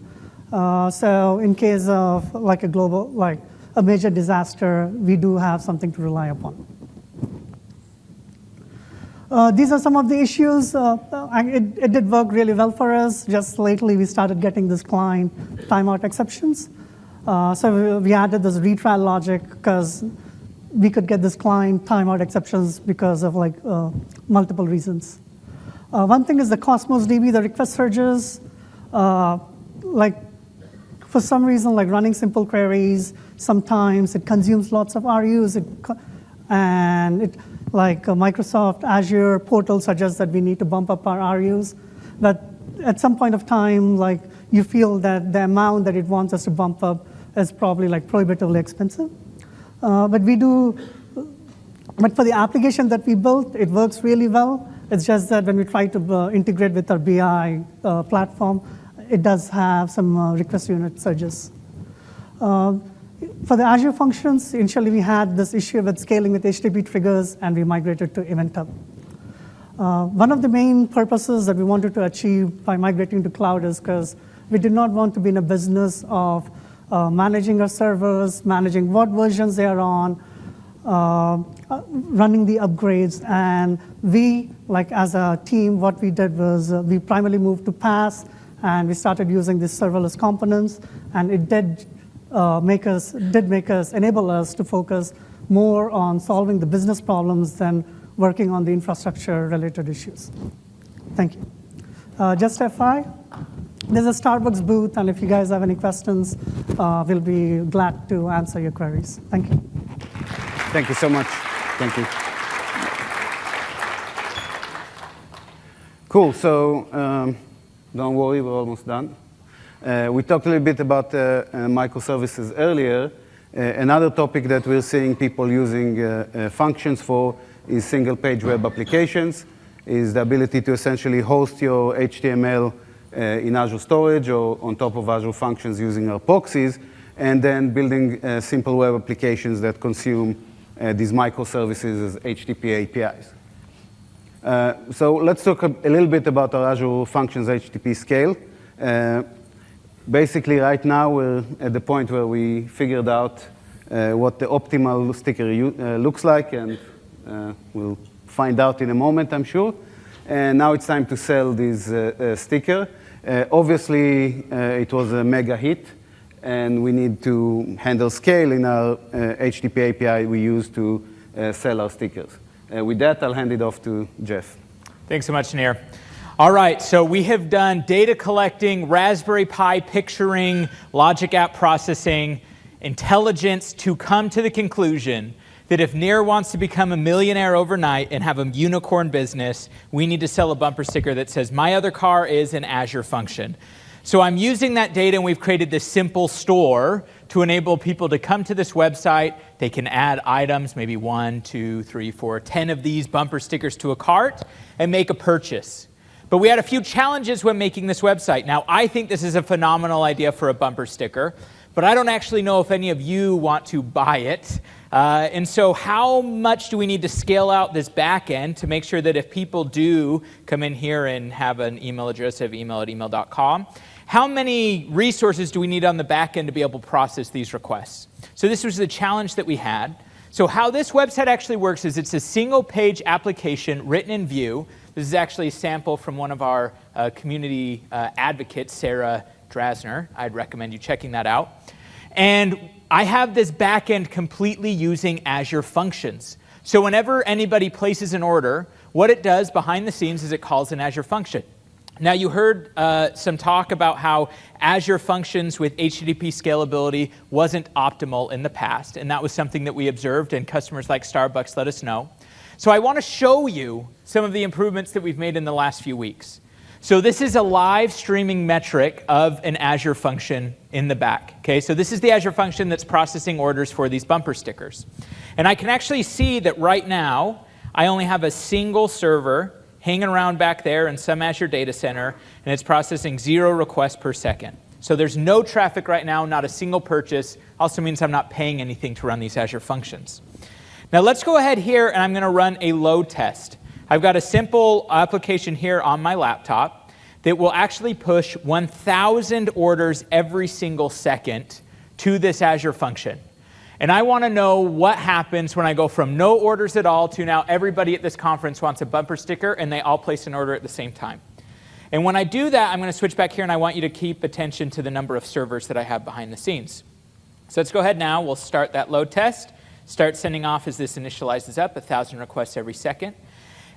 So in case of like a global, like a major disaster, we do have something to rely upon. These are some of the issues. It did work really well for us. Just lately, we started getting this client timeout exceptions. So we added this retrial logic because we could get this client timeout exceptions because of like multiple reasons. One thing is the Cosmos DB, the request surges. Like for some reason, like running simple queries, sometimes it consumes lots of RUs, like Microsoft Azure portal suggests that we need to bump up our RUs. But at some point of time, like you feel that the amount that it wants us to bump up is probably like prohibitively expensive. But for the application that we built, it works really well. It's just that when we try to integrate with our BI platform, it does have some request unit surges. For the Azure functions, initially we had this issue with scaling with HTTP triggers, and we migrated to Event Hub. One of the main purposes that we wanted to achieve by migrating to cloud is because we did not want to be in a business of managing our servers, managing what versions they are on, running the upgrades. And we, like as a team, what we did was we primarily moved to PaaS, and we started using these serverless components, and it did enable us to focus more on solving the business problems than working on the infrastructure-related issues. Thank you. Just FYI, there's a Starbucks booth, and if you guys have any questions, we'll be glad to answer your queries. Thank you. Thank you so much. Thank you. Cool. So don't worry, we're almost done. We talked a little bit about microservices earlier. Another topic that we're seeing people using functions for is single-page web applications, is the ability to essentially host your HTML in Azure Storage or on top of Azure Functions using our proxies, and then building simple web applications that consume these microservices as HTTP APIs. So let's talk a little bit about our Azure Functions HTTP scale. Basically, right now, we're at the point where we figured out what the optimal sticker looks like, and we'll find out in a moment, I'm sure. And now it's time to sell this sticker. Obviously, it was a mega hit, and we need to handle scale in our HTTP API we use to sell our stickers. With that, I'll hand it off to Jeff. Thanks so much, Nir. All right, so we have done data collecting, Raspberry Pi picturing, logic app processing, intelligence to come to the conclusion that if Nir wants to become a millionaire overnight and have a unicorn business, we need to sell a bumper sticker that says, "My other car is an Azure function." So I'm using that data, and we've created this simple store to enable people to come to this website. They can add items, maybe 1, 2, 3, 4, 10 of these bumper stickers to a cart, and make a purchase. But we had a few challenges when making this website. Now, I think this is a phenomenal idea for a bumper sticker, but I don't actually know if any of you want to buy it. And so how much do we need to scale out this back end to make sure that if people do come in here and have an email address of email@email.com, how many resources do we need on the back end to be able to process these requests? So this was the challenge that we had. So how this website actually works is it's a single page application written in Vue. This is actually a sample from one of our community advocates, Sarah Drasner. I'd recommend you checking that out. And I have this backend completely using Azure Functions. So whenever anybody places an order, what it does behind the scenes is it calls an Azure function. Now, you heard some talk about how Azure Functions with HTTP scalability wasn't optimal in the past, and that was something that we observed, and customers like Starbucks let us know. So I want to show you some of the improvements that we've made in the last few weeks. So this is a live streaming metric of an Azure function in the back. Okay, so this is the Azure function that's processing orders for these bumper stickers. And I can actually see that right now, I only have a single server hanging around back there in some Azure data center, and it's processing 0 requests per second. So there's no traffic right now, not a single purchase. Also means I'm not paying anything to run these Azure functions. Now let's go ahead here, and I'm going to run a load test. I've got a simple application here on my laptop that will actually push 1,000 orders every single second to this Azure function. And I want to know what happens when I go from no orders at all to now everybody at this conference wants a bumper sticker and they all place an order at the same time. And when I do that, I'm going to switch back here and I want you to keep attention to the number of servers that I have behind the scenes. So let's go ahead now. We'll start that load test. Start sending off as this initializes up, 1,000 requests every second.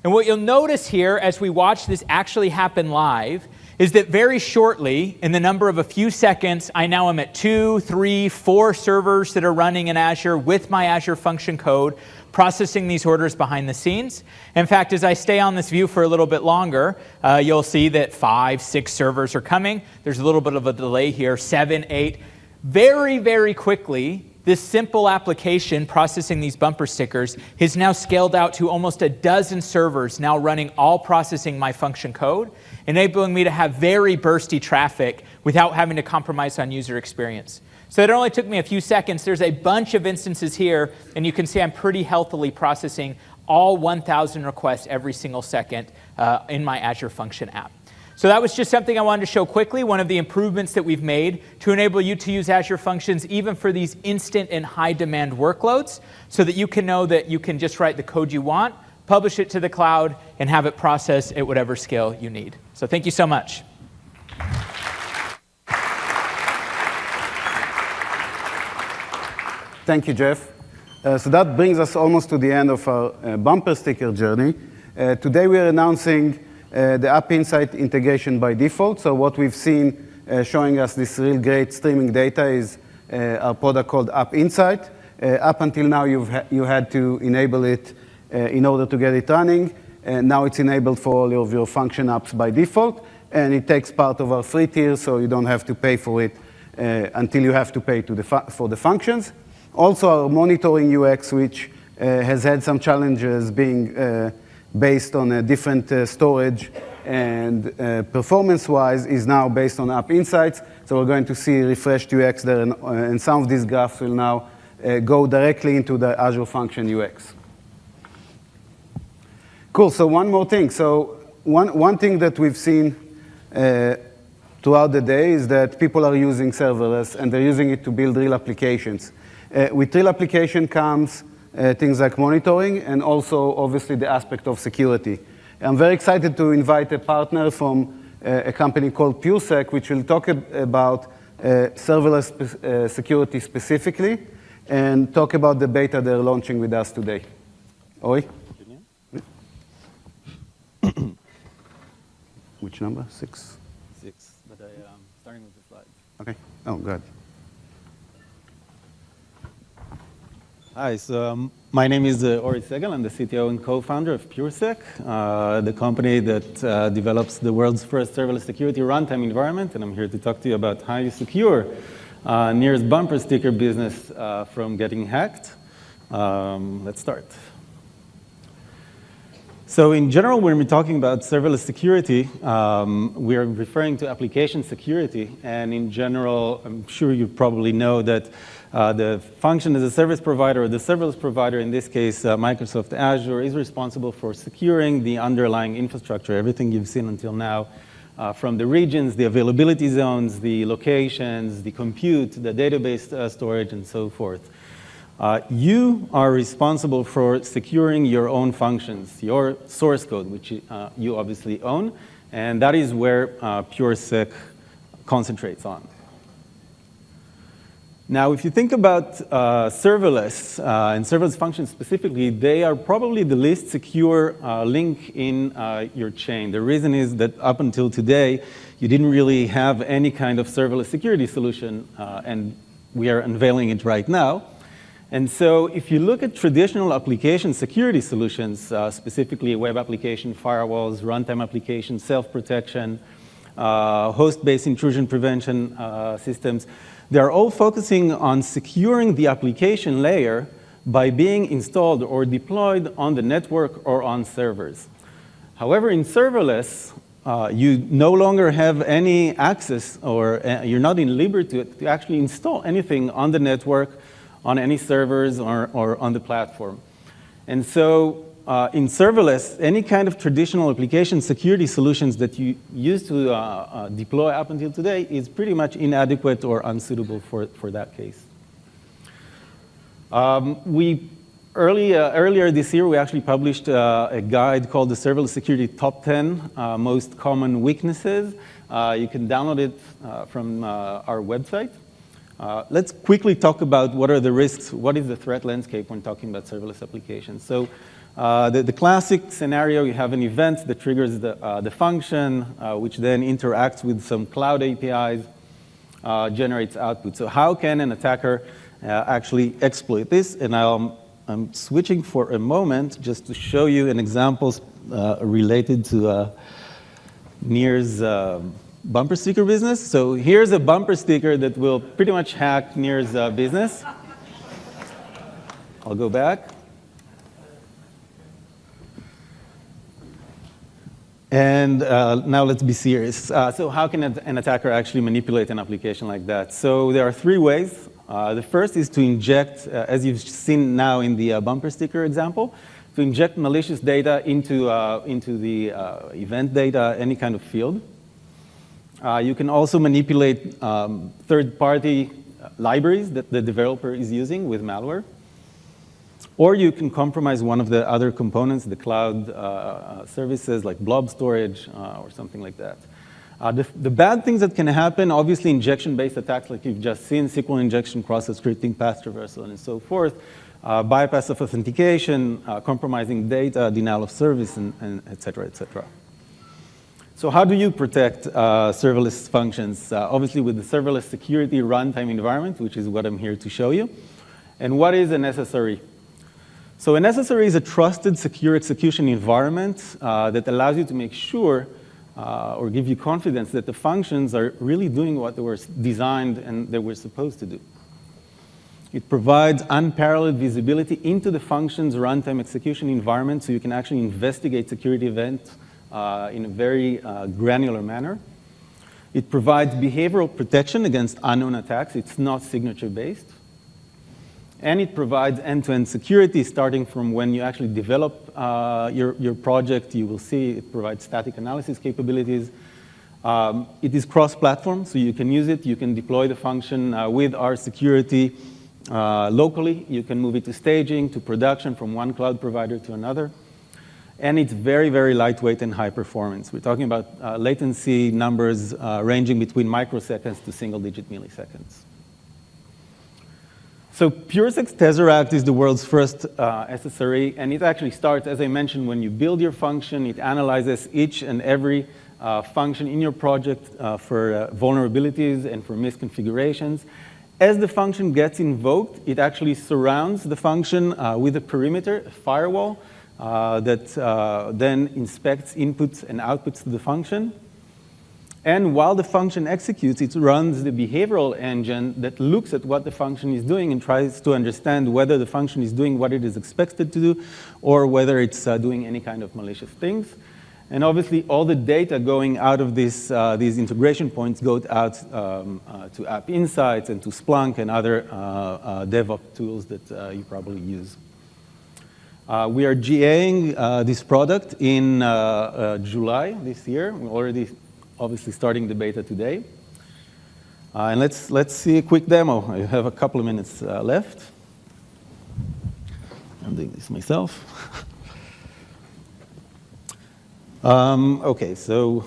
And what you'll notice here as we watch this actually happen live is that very shortly, in the number of a few seconds, I now am at 2, 3, 4 servers that are running in Azure with my Azure function code, processing these orders behind the scenes. In fact, as I stay on this view for a little bit longer, you'll see that 5, 6 servers are coming. There's a little bit of a delay here, 7, 8. Very, very quickly, this simple application processing these bumper stickers has now scaled out to almost a dozen servers now running all processing my function code, enabling me to have very bursty traffic without having to compromise on user experience. So it only took me a few seconds. There's a bunch of instances here, and you can see I'm pretty healthily processing all 1,000 requests every single second in my Azure Function app. So that was just something I wanted to show quickly, one of the improvements that we've made to enable you to use Azure Functions even for these instant and high-demand workloads so that you can know that you can just write the code you want, publish it to the cloud, and have it process at whatever scale you need. So thank you so much. Thank you, Jeff. So that brings us almost to the end of our bumper sticker journey. Today we are announcing the App Insight integration by default. So what we've seen showing us this real great streaming data is our product called App Insight. Up until now, you had to enable it in order to get it running. Now it's enabled for all of your function apps by default, and it takes part of our free tier, so you don't have to pay for it until you have to pay for the functions. Also, our monitoring UX, which has had some challenges being based on a different storage and performance-wise, is now based on App Insights. So we're going to see refreshed UX there, and some of these graphs will now go directly into the Azure Function UX. Cool, so one more thing. So one thing that we've seen throughout the day is that people are using serverless, and they're using it to build real applications. With real application comes things like monitoring and also, obviously, the aspect of security. I'm very excited to invite a partner from a company called Puresec, which will talk about serverless security specifically and talk about the beta they're launching with us today. Ory? Which number? 6? 6, but starting with the slides. OK. Oh, good. Hi, so my name is Ory Segal. I'm the CTO and co-founder of Puresec, the company that develops the world's first serverless security runtime environment, and I'm here to talk to you about how you secure Nir's bumper sticker business from getting hacked. Let's start. So in general, when we're talking about serverless security, we are referring to application security. And in general, I'm sure you probably know that the function as a service provider, or the serverless provider, in this case, Microsoft Azure, is responsible for securing the underlying infrastructure, everything you've seen until now, from the regions, the availability zones, the locations, the compute, the database storage, and so forth. You are responsible for securing your own functions, your source code, which you obviously own, and that is where Puresec concentrates on. Now, if you think about serverless and serverless functions specifically, they are probably the least secure link in your chain. The reason is that up until today, you didn't really have any kind of serverless security solution, and we are unveiling it right now. And so if you look at traditional application security solutions, specifically web application firewalls, runtime applications, self-protection, host-based intrusion prevention systems, they're all focusing on securing the application layer by being installed or deployed on the network or on servers. However, in serverless, you no longer have any access, or you're not in liberty to actually install anything on the network, on any servers, or on the platform. And so in serverless, any kind of traditional application security solutions that you used to deploy up until today is pretty much inadequate or unsuitable for that case. Earlier this year, we actually published a guide called the Serverless Security Top 10 Most Common Weaknesses. You can download it from our website. Let's quickly talk about what are the risks, what is the threat landscape when talking about serverless applications. So the classic scenario, you have an event that triggers the function, which then interacts with some cloud APIs, generates output. So how can an attacker actually exploit this? And I'm switching for a moment just to show you an example related to Nir's bumper sticker business. So here's a bumper sticker that will pretty much hack Nir's business. I'll go back. And now let's be serious. So how can an attacker actually manipulate an application like that? So there are three ways. The first is to inject, as you've seen now in the bumper sticker example, to inject malicious data into the event data, any kind of field. You can also manipulate third-party libraries that the developer is using with malware. Or you can compromise one of the other components, the cloud services like blob storage or something like that. The bad things that can happen, obviously injection-based attacks like you've just seen, SQL injection, cross-site scripting, path traversal, and so forth, bypass of authentication, compromising data, denial of service, and et cetera, et cetera. So how do you protect serverless functions? Obviously with the serverless security runtime environment, which is what I'm here to show you. And what is a necessary? So a necessary is a trusted, secure execution environment that allows you to make sure or give you confidence that the functions are really doing what they were designed and they were supposed to do. It provides unparalleled visibility into the function's runtime execution environment so you can actually investigate security events in a very granular manner. It provides behavioral protection against unknown attacks. It's not signature-based. And it provides end-to-end security starting from when you actually develop your project. You will see it provides static analysis capabilities. It is cross-platform, so you can use it. You can deploy the function with our security locally. You can move it to staging, to production from one cloud provider to another. And it's very, very lightweight and high performance. We're talking about latency numbers ranging between microseconds to single-digit milliseconds. So Puresec's Tesseract is the world's first SSRE, and it actually starts, as I mentioned, when you build your function. It analyzes each and every function in your project for vulnerabilities and for misconfigurations. As the function gets invoked, it actually surrounds the function with a perimeter, a firewall, that then inspects inputs and outputs to the function. And while the function executes, it runs the behavioral engine that looks at what the function is doing and tries to understand whether the function is doing what it is expected to do or whether it's doing any kind of malicious things. And obviously, all the data going out of these integration points goes out to App Insights and to Splunk and other DevOps tools that you probably use. We are GAing this product in July this year. We're already obviously starting the beta today. And let's see a quick demo. I have a couple of minutes left. I'm doing this myself. OK, so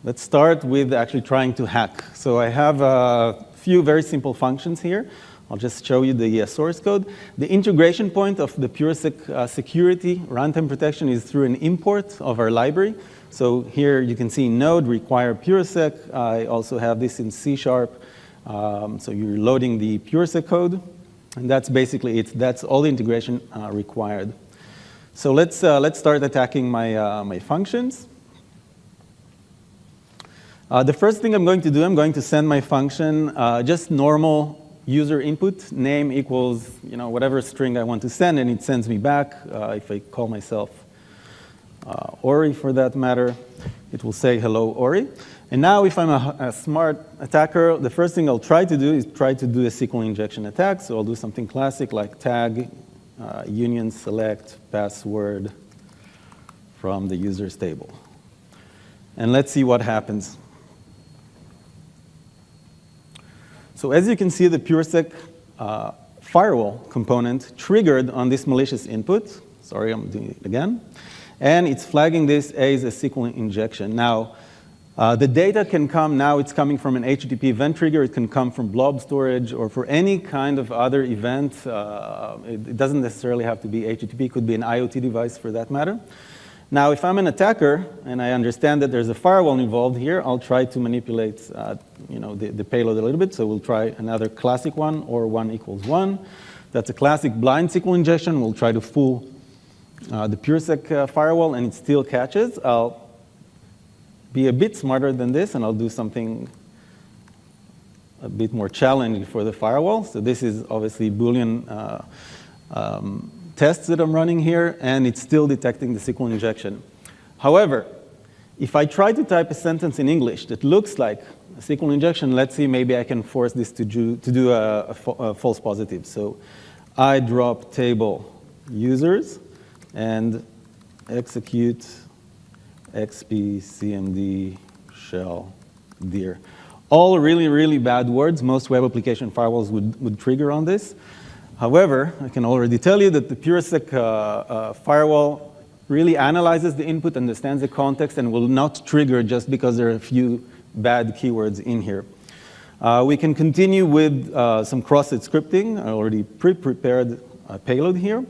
let's start with actually trying to hack. So I have a few very simple functions here. I'll just show you the source code. The integration point of the Puresec security runtime protection is through an import of our library. So here you can see node require Puresec. I also have this in C#. So you're loading the Puresec code. And that's basically it. That's all the integration required. So let's start attacking my functions. The first thing I'm going to do, I'm going to send my function just normal user input, name equals whatever string I want to send, and it sends me back. If I call myself Ory for that matter, it will say hello Ory. And now if I'm a smart attacker, the first thing I'll try to do is try to do a SQL injection attack. So I'll do something classic like tag union select password from the users table. And let's see what happens. So as you can see, the Puresec firewall component triggered on this malicious input. Sorry, I'm doing it again. And it's flagging this as a SQL injection. Now, the data can come, now it's coming from an HTTP event trigger. It can come from blob storage or for any kind of other event. It doesn't necessarily have to be HTTP. It could be an IoT device for that matter. Now, if I'm an attacker and I understand that there's a firewall involved here, I'll try to manipulate the payload a little bit. So we'll try another classic one, or 1 equals 1. That's a classic blind SQL injection. We'll try to fool the Puresec firewall, and it still catches. I'll be a bit smarter than this, and I'll do something a bit more challenging for the firewall. So this is obviously Boolean tests that I'm running here, and it's still detecting the SQL injection. However, if I try to type a sentence in English that looks like a SQL injection, let's see, maybe I can force this to do a false positive. So I drop table users and execute XP CMD shell dir. All really, really bad words. Most web application firewalls would trigger on this. However, I can already tell you that the Puresec firewall really analyzes the input, understands the context, and will not trigger just because there are a few bad keywords in here. We can continue with some cross-site scripting. I already pre-prepared a payload here.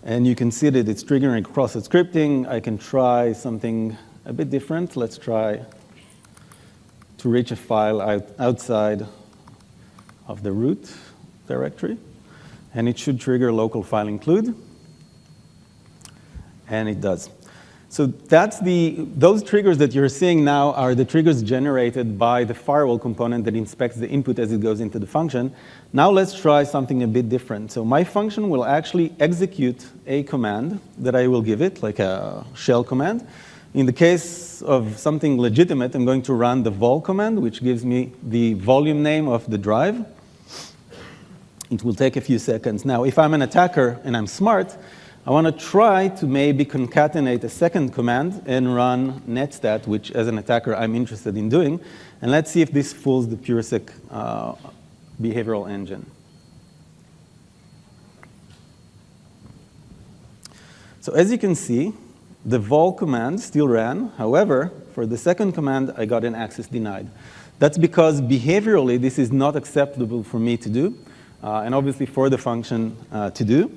And you can see that it's triggering cross-site scripting. I can try something a bit different. Let's try to reach a file outside of the root directory. And it should trigger local file include. And it does. So those triggers that you're seeing now are the triggers generated by the firewall component that inspects the input as it goes into the function. Now let's try something a bit different. So my function will actually execute a command that I will give it, like a shell command. In the case of something legitimate, I'm going to run the vol command, which gives me the volume name of the drive. It will take a few seconds. Now, if I'm an attacker and I'm smart, I want to try to maybe concatenate a second command and run netstat, which as an attacker I'm interested in doing. And let's see if this fools the Puresec behavioral engine. So as you can see, the vol command still ran. However, for the second command, I got an access denied. That's because behaviorally, this is not acceptable for me to do, and obviously for the function to do.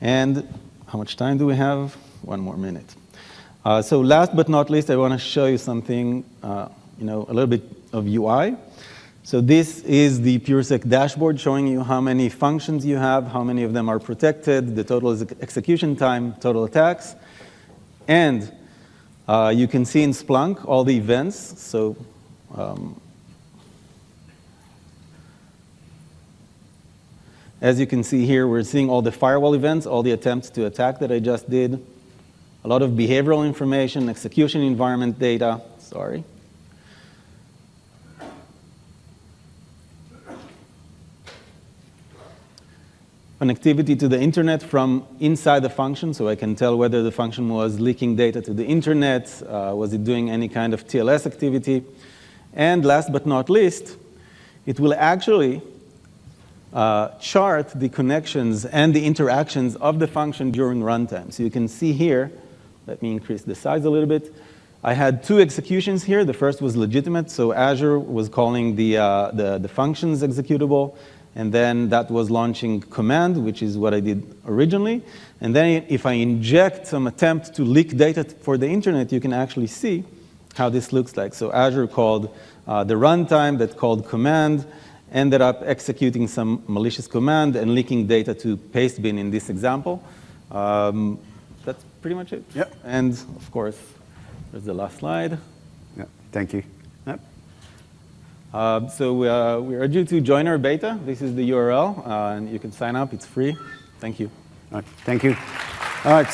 And how much time do we have? 1 more minute. So last but not least, I want to show you something, a little bit of UI. So this is the Puresec dashboard showing you how many functions you have, how many of them are protected, the total execution time, total attacks. And you can see in Splunk all the events. So as you can see here, we're seeing all the firewall events, all the attempts to attack that I just did, a lot of behavioral information, execution environment data, connectivity to the internet from inside the function, so I can tell whether the function was leaking data to the internet, was it doing any kind of TLS activity. And last but not least, it will actually chart the connections and the interactions of the function during runtime. So you can see here, let me increase the size a little bit. I had 2 executions here. The first was legitimate, so Azure was calling the functions executable, and then that was launching command, which is what I did originally. And then if I inject some attempt to leak data for the internet, you can actually see how this looks like. So Azure called the runtime that called command, ended up executing some malicious command and leaking data to pastebin in this example. That's pretty much it. Yep. And of course, there's the last slide. Yeah, thank you. Yep. So we urge you to join our beta. This is the URL, and you can sign up. It's free. Thank you. All right, thank you. All right,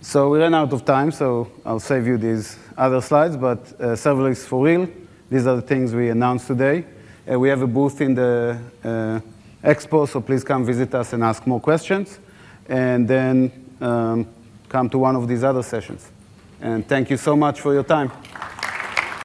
so we ran out of time, so I'll save you these other slides, but serverless for real. These are the things we announced today. We have a booth in the expo, so please come visit us and ask more questions, and then come to one of these other sessions. And thank you so much for your time.